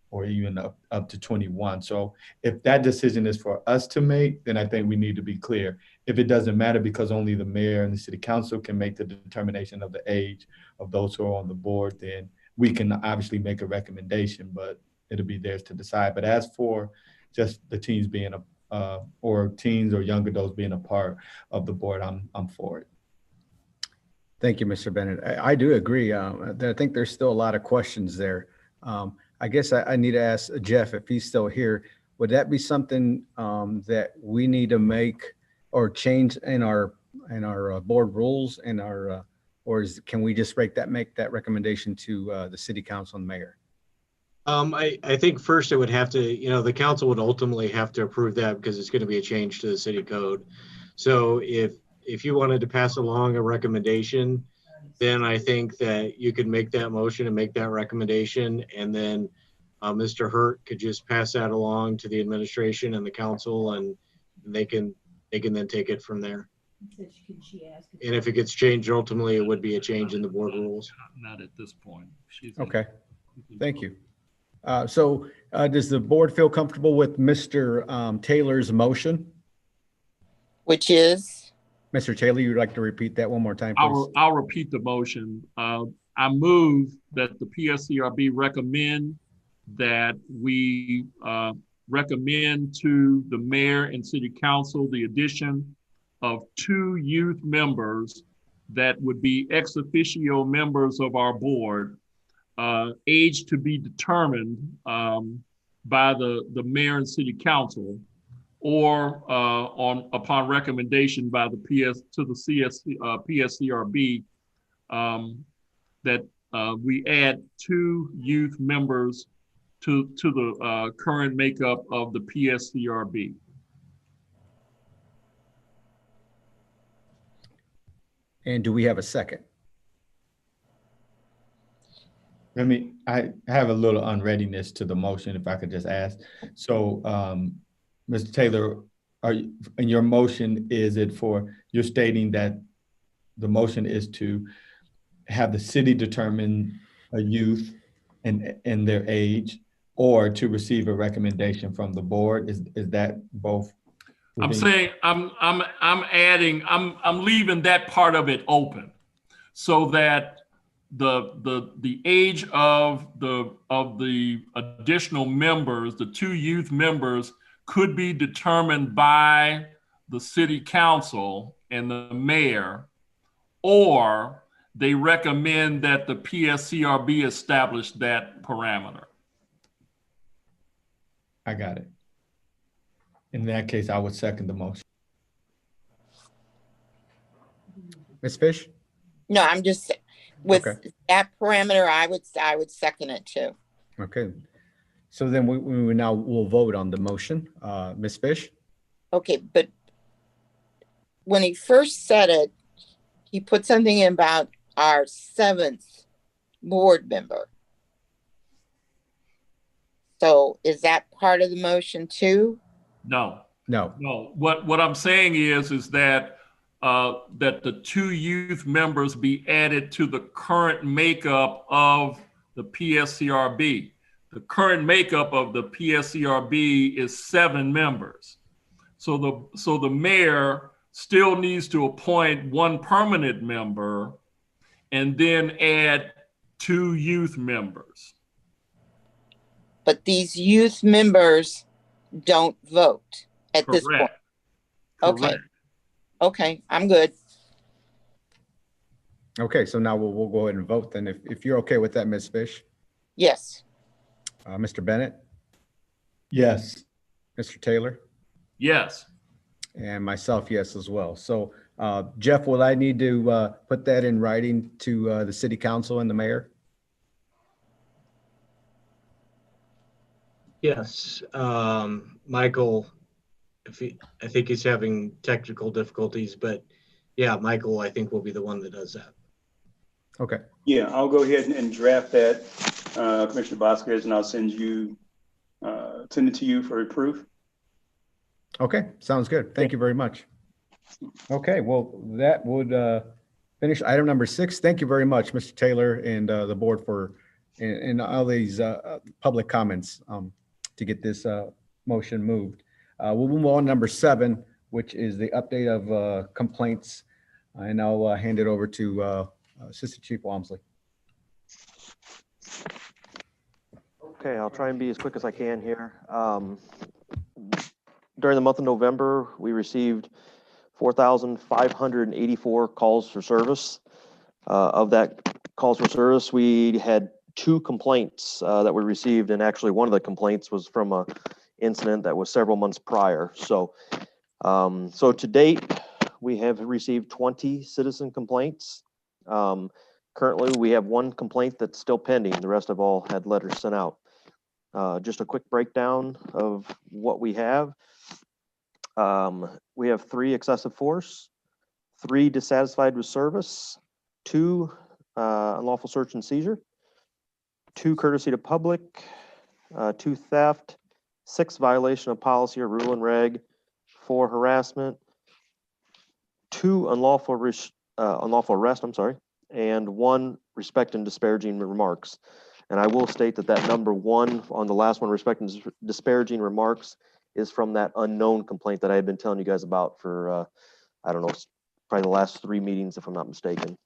or even up to 21. So if that decision is for us to make, then I think we need to be clear. If it doesn't matter because only the mayor and the city council can make the determination of the age of those who are on the board, then we can obviously make a recommendation, but it'll be theirs to decide. But as for just the teens being or teens or young adults being a part of the board, I'm for it. Thank you, Mr. Bennett. I do agree. I think there's still a lot of questions there. I guess I need to ask Jeff if he's still here. Would that be something that we need to make or change in our board rules and can we just make that recommendation to the city council and mayor? I think first it would have to, the council would ultimately have to approve that because it's going to be a change to the city code. So if you wanted to pass along a recommendation, then I think that you could make that motion and make that recommendation, and then Mr. Hurt could just pass that along to the administration and the council, and they can then take it from there. And if it gets changed, ultimately it would be a change in the board rules. Not at this point. Okay, thank you. So does the board feel comfortable with Mr. Taylor's motion? Which is? Mr. Taylor, you'd like to repeat that one more time, please? I'll repeat the motion. I move that the PSCRB recommend that we recommend to the mayor and city council the addition of 2 youth members that would be ex officio members of our board, age to be determined by the mayor and city council, or upon recommendation by the PSCRB, that we add 2 youth members to the current makeup of the PSCRB. And do we have a second? I have a little unreadiness to the motion, if I could just ask. So, Mr. Taylor, in your motion, you're stating that the motion is to have the city determine a youth and their age, or to receive a recommendation from the board? Is that both? I'm saying, I'm leaving that part of it open so that the age of the additional members, the 2 youth members, could be determined by the city council and the mayor, or they recommend that the PSCRB establish that parameter. I got it. In that case, I would second the motion. Ms. Fish? No, I'm just, with Okay. that parameter, I would second it too. Okay. So then we'll vote on the motion. Ms. Fish? Okay, but when he first said it, he put something in about our 7th board member. So is that part of the motion too? No. No. No. What I'm saying is that that the 2 youth members be added to the current makeup of the PSCRB. The current makeup of the PSCRB is 7 members. So the mayor still needs to appoint 1 permanent member and then add 2 youth members. But these youth members don't vote at this point. Correct. Okay. Correct. Okay, I'm good. Okay, so now we'll go ahead and vote then. If you're okay with that, Ms. Fish. Yes. Mr. Bennett, Yes. Mr. Taylor, Yes. and myself, yes, as well. So Jeff, will I need to put that in writing to the city council and the mayor? Yes, Michael, I think he's having technical difficulties, but yeah, Michael, I think will be the one that does that. Okay. Yeah, I'll go ahead and draft that, Commissioner Vasquez, and I'll send it to you for proof. Okay, sounds good. Thank you very much. Okay, well, that would finish item number 6. Thank you very much, Mr. Taylor and the board for and all these public comments to get this motion moved. We'll move on to number 7, which is the update of complaints, and I'll hand it over to Assistant Chief Walmsley. Okay, I'll try and be as quick as I can here. During the month of November, we received 4,584 calls for service. Of that calls for service, we had 2 complaints that we received, and actually one of the complaints was from a incident that was several months prior. So to date, we have received 20 citizen complaints. Currently, we have 1 complaint that's still pending. The rest of all had letters sent out. Just a quick breakdown of what we have. We have 3 excessive force, 3 dissatisfied with service, 2 unlawful search and seizure, 2 courtesy to public, 2 theft, 6 violation of policy or rule and reg, 4 harassment, 2 unlawful arrest, and 1 respect and disparaging remarks. And I will state that number 1 on the last one, respect and disparaging remarks, is from that unknown complaint that I had been telling you guys about for, I don't know, probably the last 3 meetings, if I'm not mistaken.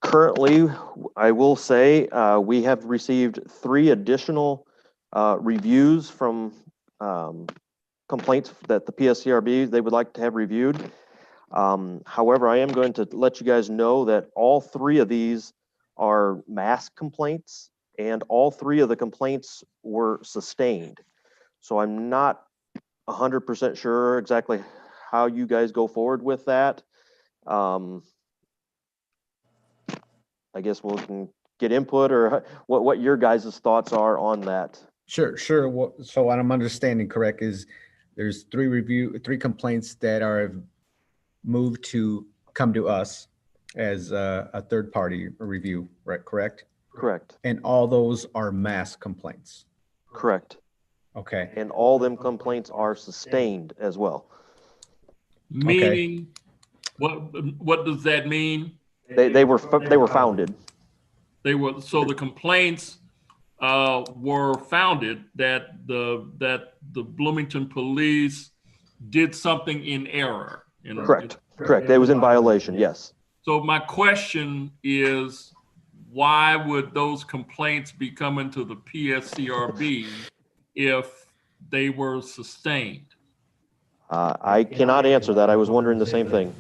Currently, I will say we have received 3 additional reviews from complaints that the PSCRB they would like to have reviewed. However, I am going to let you guys know that all 3 of these are mass complaints, and all 3 of the complaints were sustained. So I'm not 100% sure exactly how you guys go forward with that. I guess we can get input, or what your guys' thoughts are on that. Sure. So what I'm understanding correct is there's 3 complaints that are move to come to us as a third-party review, right? Correct? Correct, And all those are mass complaints. correct. Okay. And all them complaints are sustained as well. Meaning, what does that mean? They were founded. They were, so the complaints were founded that the Bloomington police did something in error. Correct. Correct. It was in violation. Yes. So my question is, why would those complaints be coming to the PSCRB if they were sustained? I cannot answer that. I was wondering the same thing.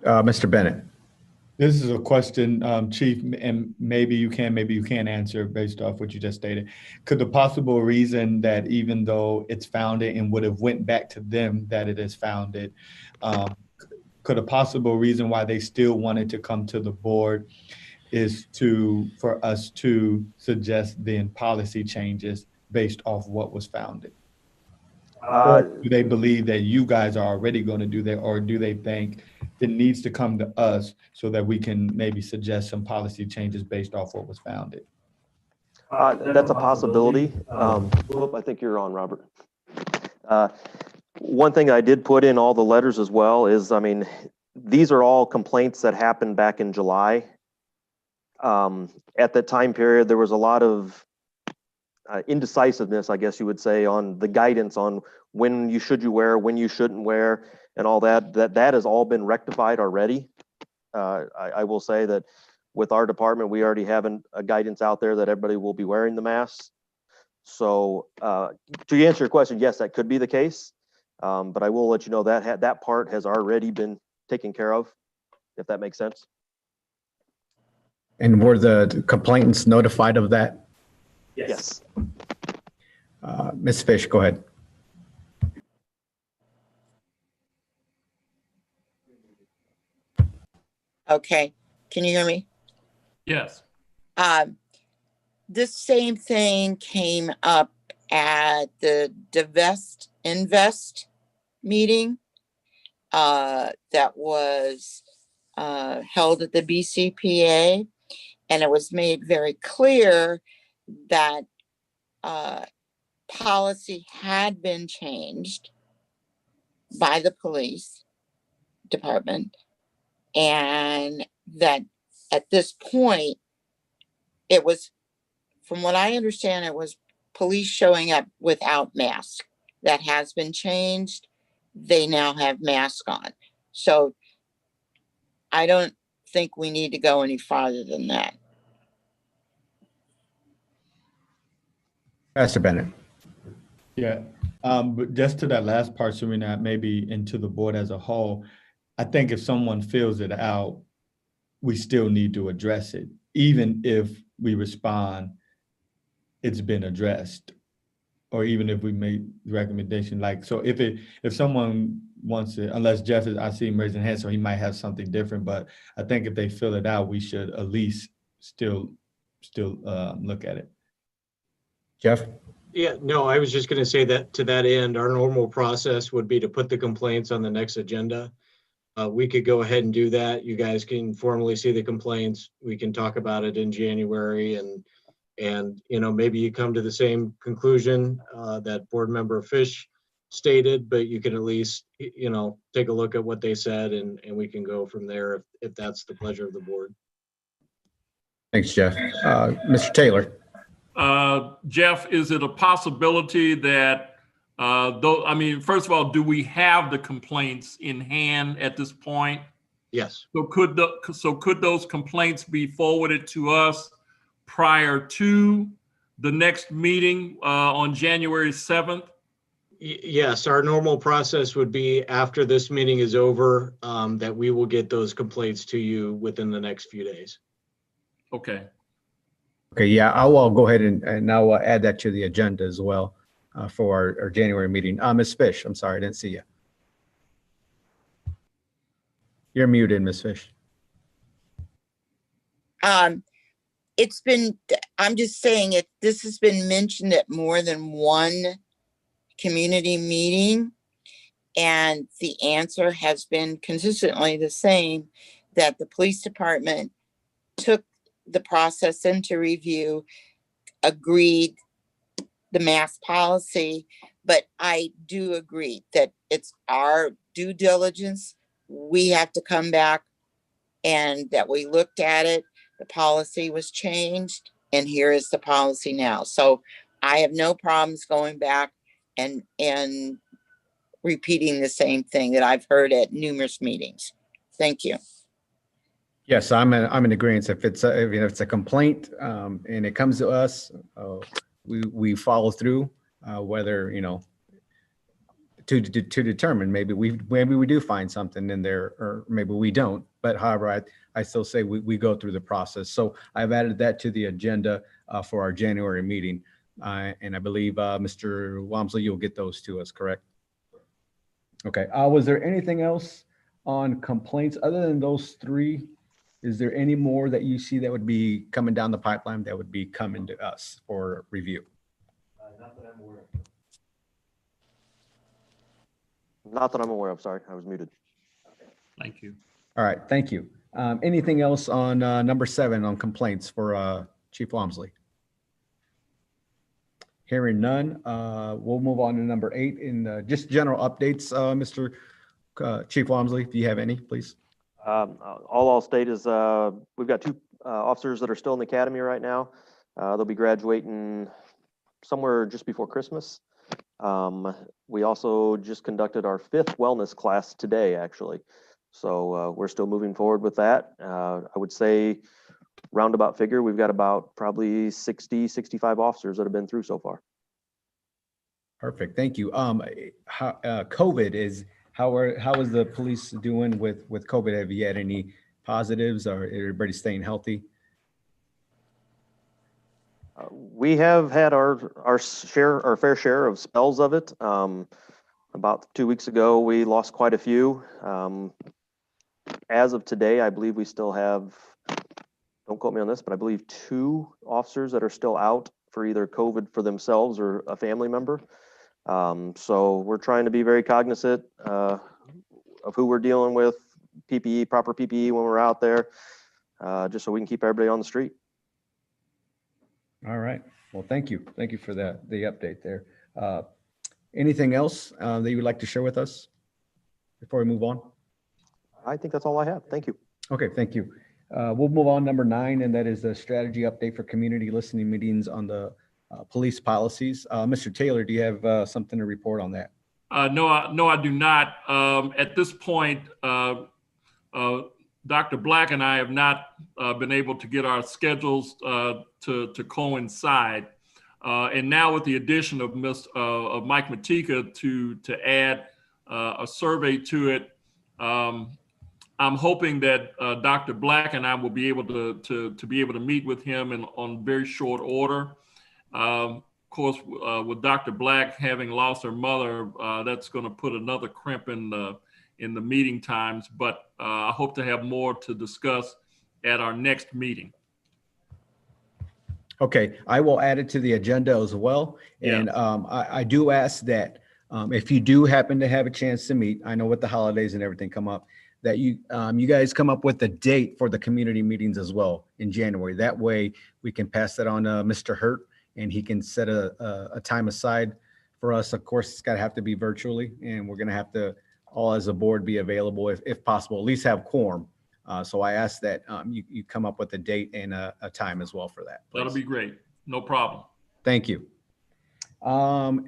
Mr. Bennett. This is a question, Chief, and maybe you can't answer based off what you just stated. Could the possible reason that even though it's founded and would have went back to them that it is founded, could a possible reason why they still wanted to come to the board is for us to suggest then policy changes based off what was founded? Do they believe that you guys are already going to do that, or do they think it needs to come to us so that we can maybe suggest some policy changes based off what was founded? That's a possibility. I think you're on, Robert. One thing I did put in all the letters as well is, I mean, these are all complaints that happened back in July. At that time period, there was a lot of indecisiveness, I guess you would say, on the guidance on when you wear, when you shouldn't wear, and all that. That has all been rectified already. I will say that with our department, we already have a guidance out there that everybody will be wearing the masks. So to answer your question, yes, that could be the case. But I will let you know that that part has already been taken care of, if that makes sense. And were the complainants notified of that? Yes. Ms. Fish, go ahead. Okay, can you hear me? Yes. This same thing came up at the Divest Invest meeting that was held at the BCPA, and it was made very clear that policy had been changed by the police department, and that at this point, it was, from what I understand, it was police showing up without masks. That has been changed. They now have masks on. So I don't think we need to go any farther than that. Pastor Bennett. Yeah, but just to that last part, Serena, maybe into the board as a whole, I think if someone fills it out, we still need to address it. Even if we respond, it's been addressed. Or even if we make the recommendation, like, so if someone wants it, unless Jeff is, I see him raising hands, so he might have something different, but I think if they fill it out, we should at least still look at it. Jeff? Yeah, no, I was just going to say that to that end, our normal process would be to put the complaints on the next agenda. We could go ahead and do that. You guys can formally see the complaints. We can talk about it in January, and you know, maybe you come to the same conclusion that Board Member Fish stated, but you can at least, you know, take a look at what they said, and we can go from there if that's the pleasure of the board. Thanks, Jeff. Mr. Taylor. Jeff, is it a possibility that, I mean, first of all, do we have the complaints in hand at this point? Yes. So could those complaints be forwarded to us prior to the next meeting on January 7th? Yes, our normal process would be after this meeting is over, that we will get those complaints to you within the next few days. Okay. Okay, yeah, I'll go ahead and I'll add that to the agenda as well for our January meeting. Ms. Fish, I'm sorry, I didn't see you. You're muted, Ms. Fish. It's been, I'm just saying it, this has been mentioned at more than one community meeting. And the answer has been consistently the same, that the police department took the process into review, agreed the mask policy, but I do agree that it's our due diligence. We have to come back and that we looked at it, the policy was changed, and here is the policy now. So I have no problems going back and repeating the same thing that I've heard at numerous meetings. Thank you. Yes, I'm in agreement. If it's a complaint and it comes to us, we follow through. Whether to determine maybe we do find something in there, or maybe we don't. But however, I still say we go through the process. So I've added that to the agenda for our January meeting, and I believe Mr. Walmsley, you'll get those to us, correct? Okay. Was there anything else on complaints other than those three? Is there any more that you see that would be coming down the pipeline that would be coming to us for review? Not that I'm aware of. Not that I'm aware of. Sorry, I was muted. Thank you. All right. Thank you. Anything else on number 7 on complaints for Chief Walmsley? Hearing none, we'll move on to number 8 in just general updates. Mr. Chief Walmsley, if you have any, please. All I'll state is we've got 2 officers that are still in the academy right now. They'll be graduating somewhere just before Christmas. We also just conducted our 5th wellness class today, actually. So we're still moving forward with that. I would say roundabout figure, we've got about probably 60, 65 officers that have been through so far. Perfect. Thank you. COVID is, how is the police doing with COVID? Have you had any positives, or everybody staying healthy? We have had our fair share of spells of it. About 2 weeks ago, we lost quite a few. As of today, I believe we still have, don't quote me on this, but I believe 2 officers that are still out for either COVID for themselves or a family member. So we're trying to be very cognizant of who we're dealing with, PPE, proper PPE when we're out there, just so we can keep everybody on the street. All right. Well, thank you. Thank you for the update there. Anything else that you would like to share with us before we move on? I think that's all I have. Thank you. Okay, thank you. We'll move on number 9, and that is the strategy update for community listening meetings on the police policies. Mr. Taylor, do you have something to report on that? No, I do not. At this point, Dr. Black and I have not been able to get our schedules to coincide. And now with the addition of Mike Matika to add a survey to it, I'm hoping that Dr. Black and I will be able to meet with him on very short order. Of course, with Dr. Black having lost her mother, that's going to put another crimp in the meeting times. But I hope to have more to discuss at our next meeting. Okay, I will add it to the agenda as well. And I do ask that if you do happen to have a chance to meet, I know with the holidays and everything come up, that you guys come up with a date for the community meetings as well in January. That way we can pass that on to Mr. Hurt, and he can set a time aside for us. Of course, it's got to have to be virtually, and we're going to have to all as a board be available if possible, at least have quorum. So I ask that you come up with a date and a time as well for that. Please. That'll be great. No problem. Thank you. So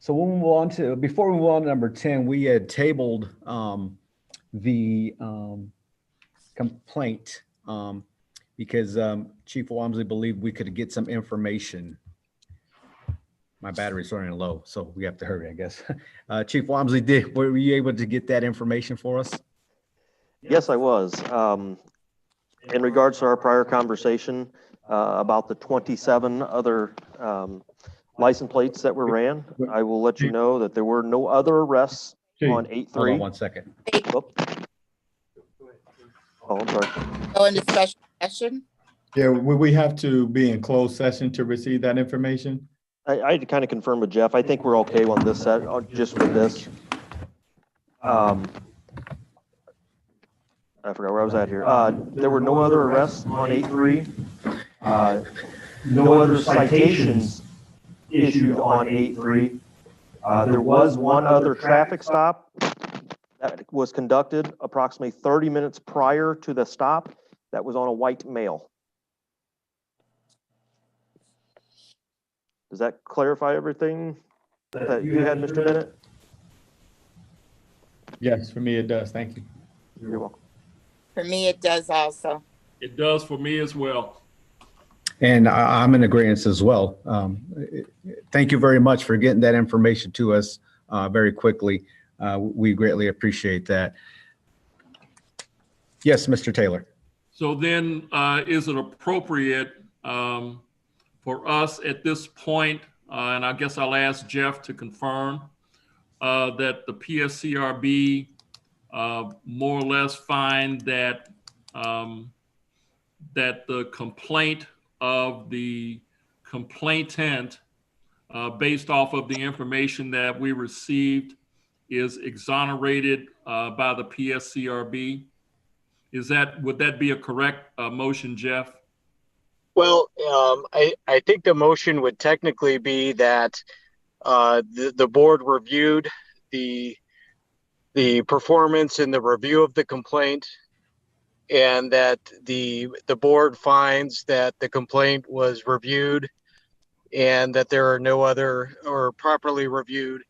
we'll move on to, before we move on to number 10, we had tabled the complaint because Chief Walmsley believed we could get some information. My battery's running low, so we have to hurry, I guess. Chief Walmsley, were you able to get that information for us? Yes, I was. In regards to our prior conversation about the 27 other license plates that were ran, I will let you know that there were no other arrests on 8-3. Hold on 1 second. Oh, I'm sorry. Go into special session. Yeah, we have to be in closed session to receive that information. I had to kind of confirm with Jeff. I think we're okay on this set, just with this. I forgot where I was at here. There were no other arrests on 8/3. No other citations issued on 8/3. There was one other traffic stop that was conducted approximately 30 minutes prior to the stop. That was on a white male. Does that clarify everything that you had, Mr. Bennett? Yes, for me it does. Thank you. You're welcome. For me, it does also. It does for me as well. And I'm in agreement as well. Thank you very much for getting that information to us very quickly. We greatly appreciate that. Yes, Mr. Taylor. So then, is it appropriate for us at this point, and I guess I'll ask Jeff to confirm, that the PSCRB more or less find that that the complaint of the complainant, based off of the information that we received, is exonerated by the PSCRB? Would that be a correct motion, Jeff? Well, I think the motion would technically be that the board reviewed the performance and the review of the complaint, and that the board finds that the complaint was reviewed and that there are no other, or properly reviewed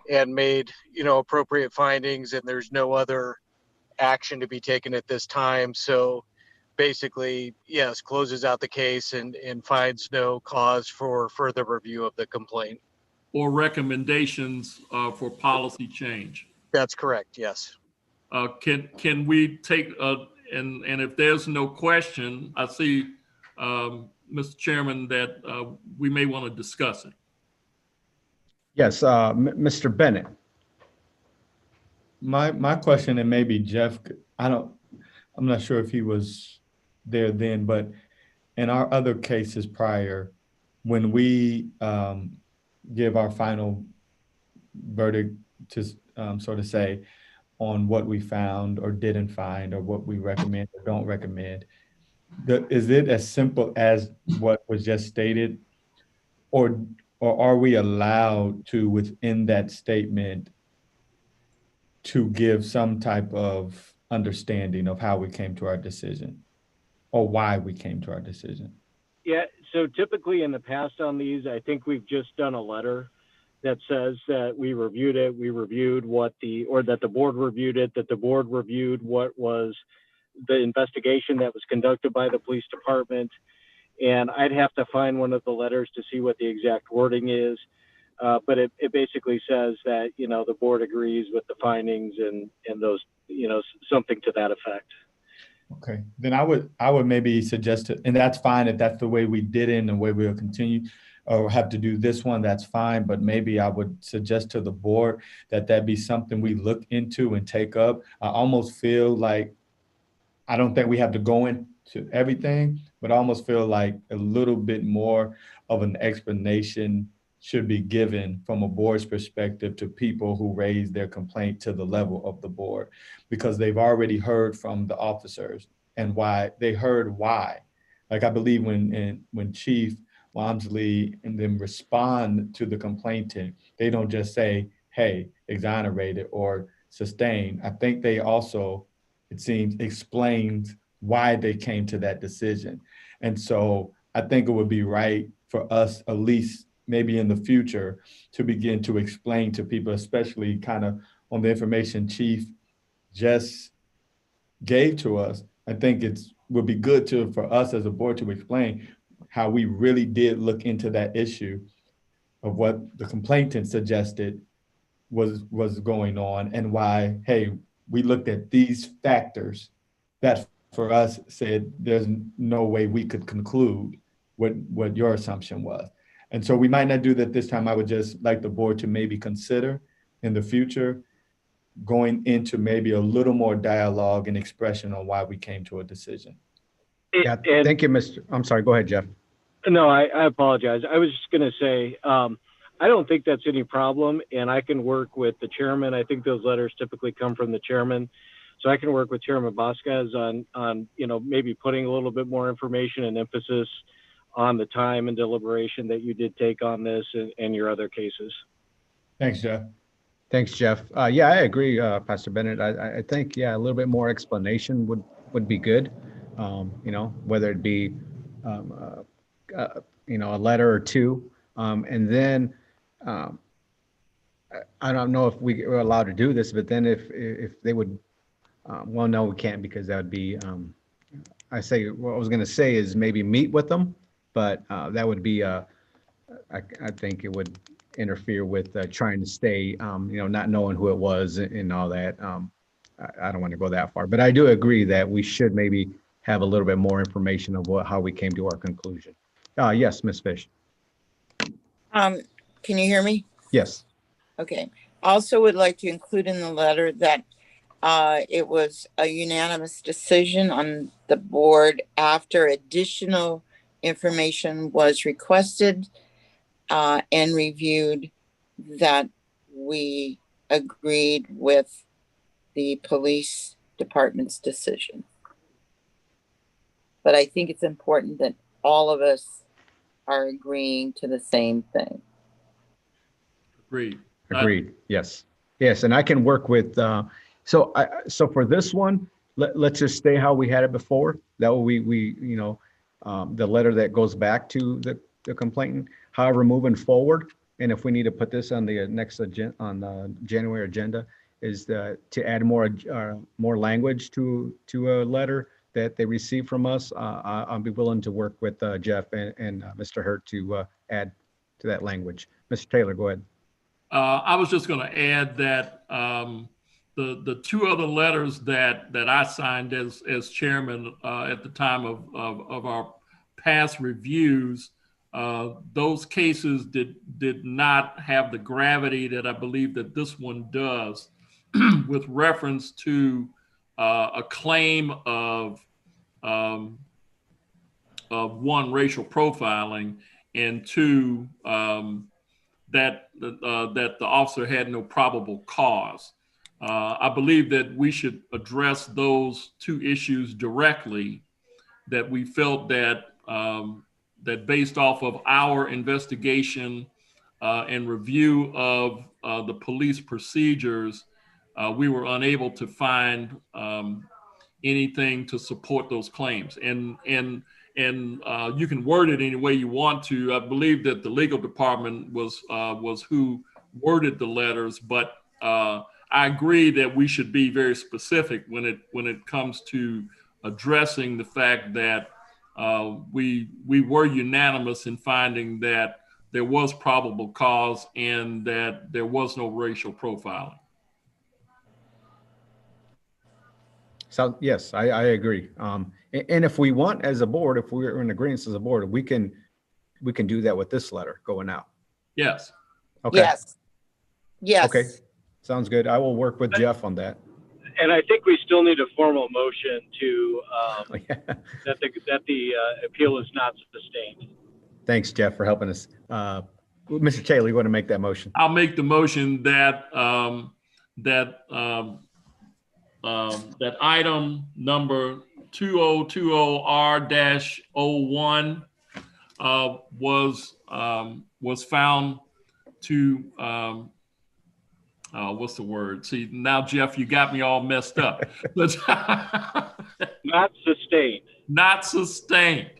and made, appropriate findings, and there's no other action to be taken at this time. So basically, yes, closes out the case and finds no cause for further review of the complaint. Or recommendations for policy change? That's correct, yes. Can we take, and if there's no question, I see, Mr. Chairman, that we may want to discuss it. Yes, Mr. Bennett. My question, and maybe Jeff, I'm not sure if he was there then, but in our other cases prior, when we give our final verdict to sort of say on what we found or didn't find, or what we recommend or don't recommend, is it as simple as what was just stated, or are we allowed to, within that statement, to give some type of understanding of how we came to our decision or why we came to our decision? Yeah, so typically in the past on these, I think we've just done a letter that says that we reviewed it, we reviewed or that the board reviewed it, that the board reviewed what was the investigation that was conducted by the police department. And I'd have to find one of the letters to see what the exact wording is. But it basically says that, the board agrees with the findings and those, something to that effect. Okay, then I would maybe suggest it, and that's fine if that's the way we did it and the way we'll continue, or have to do this one, that's fine. But maybe I would suggest to the board that be something we look into and take up. I almost feel like, I don't think we have to go into everything, but I almost feel like a little bit more of an explanation should be given from a board's perspective to people who raise their complaint to the level of the board, because they've already heard from the officers and why they heard why. Like, I believe when Chief Walmsley and them respond to the complainant, they don't just say, hey, exonerated or sustained. I think they also, it seems, explained why they came to that decision. And so I think it would be right for us, at least maybe in the future, to begin to explain to people, especially kind of on the information Chief just gave to us. I think would be good for us as a board to explain how we really did look into that issue of what the complainant suggested was going on, and why, hey, we looked at these factors that for us said there's no way we could conclude what your assumption was. And so we might not do that this time. I would just like the board to maybe consider in the future going into maybe a little more dialogue and expression on why we came to a decision. Yeah, thank you, Mr. I'm sorry, go ahead, Jeff. No, I apologize. I was just going to say, I don't think that's any problem, and I can work with the chairman. I think those letters typically come from the chairman. So I can work with Chairman Vasquez on maybe putting a little bit more information and emphasis on the time and deliberation that you did take on this and your other cases. Thanks, Jeff. Thanks, Jeff. Yeah, I agree, Pastor Bennett. I think, yeah, a little bit more explanation would be good. Whether it be, a letter or two. And then I don't know if we are allowed to do this, but then if they would, well, no, we can't, because that would be, what I was going to say is maybe meet with them, but that would be, I think it would interfere with trying to stay, not knowing who it was and all that. I don't want to go that far, but I do agree that we should maybe have a little bit more information of how we came to our conclusion. Yes, Ms. Fish. Can you hear me? Yes. Okay. Also would like to include in the letter that it was a unanimous decision on the board after additional information was requested and reviewed, that we agreed with the police department's decision. But I think it's important that all of us are agreeing to the same thing. Agreed. Agreed. Yes. Yes. And I can work with, so for this one, let's just stay how we had it before. That way we the letter that goes back to the complainant. However, moving forward, and if we need to put this on the next on the January agenda, is to add more language to a letter that they receive from us. I'll be willing to work with Jeff and Mr. Hurt to add to that language. Mr. Taylor, go ahead. I was just going to add that the two other letters that I signed as chairman at the time of our past reviews, those cases did not have the gravity that I believe that this one does, with reference to a claim of one, racial profiling, and two, that the officer had no probable cause. I believe that we should address those two issues directly, that we felt that that based off of our investigation and review of the police procedures, we were unable to find anything to support those claims. And you can word it any way you want to. I believe that the legal department was who worded the letters, but I agree that we should be very specific when it comes to addressing the fact that we were unanimous in finding that there was probable cause and that there was no racial profiling. So yes, I agree. And if we want, as a board, if we're in agreement as a board, we can do that with this letter going out. Yes. Okay. Yes. Yes. Okay. Sounds good. I will work with Jeff on that. And I think we still need a formal motion to that the appeal is not sustained. Thanks, Jeff, for helping us. Mr. Taylor, you want to make that motion? I'll make the motion that that item number 2020R-01 was found to what's the word? See, now, Jeff, you got me all messed up. Not sustained. Not sustained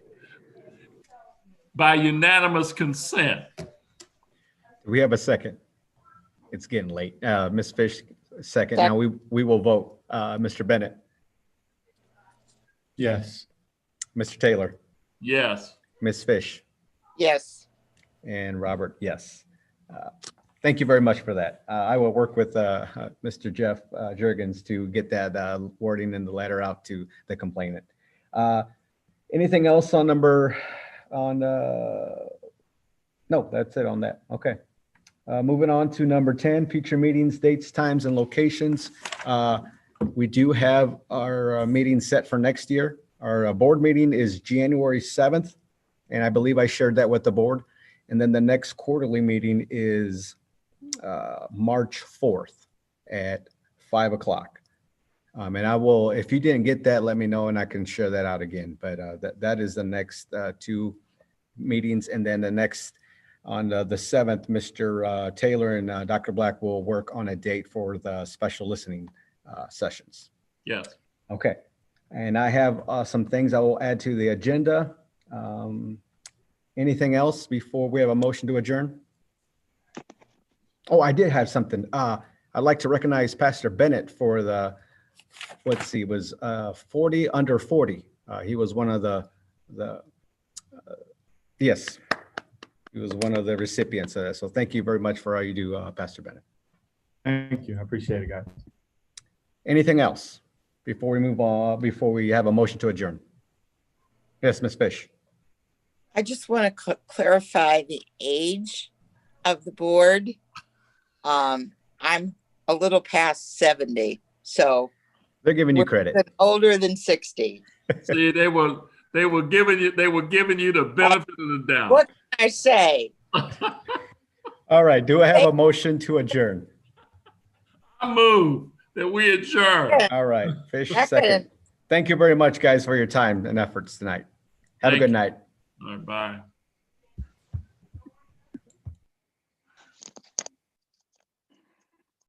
by unanimous consent. We have a second. It's getting late. Ms. Fish, second. Now we will vote. Mr. Bennett. Yes. Mr. Taylor. Yes. Ms. Fish. Yes. And Robert, yes. Thank you very much for that. I will work with Mr. Jeff Jurgens to get that wording in the letter out to the complainant. Anything else on no, that's it on that. Okay. Moving on to number 10, future meetings, dates, times, and locations. We do have our meeting set for next year. Our board meeting is January 7th, and I believe I shared that with the board. And then the next quarterly meeting is March 4th at 5 o'clock. And I will, if you didn't get that, let me know and I can share that out again. But that is the next 2 meetings. And then the next, on the 7th, Mr. Taylor and Dr. Black will work on a date for the special listening sessions. Yes. Okay. And I have some things I will add to the agenda. Anything else before we have a motion to adjourn? Oh, I did have something. I'd like to recognize Pastor Bennett for the, let's see, was 40 under 40. He was one of yes, he was one of the recipients of that. So thank you very much for all you do, Pastor Bennett. Thank you. I appreciate it, guys. Anything else before we move on, before we have a motion to adjourn? Yes, Ms. Fish. I just want to clarify the age of the board. I'm a little past 70, so They're giving you credit. older than 60. See, they were giving you the benefit of the doubt. What can I say? All right. Do I have a motion to adjourn? I move that we adjourn. All right. Fish second. Thank you very much, guys, for your time and efforts tonight. Have a good night. All right, bye.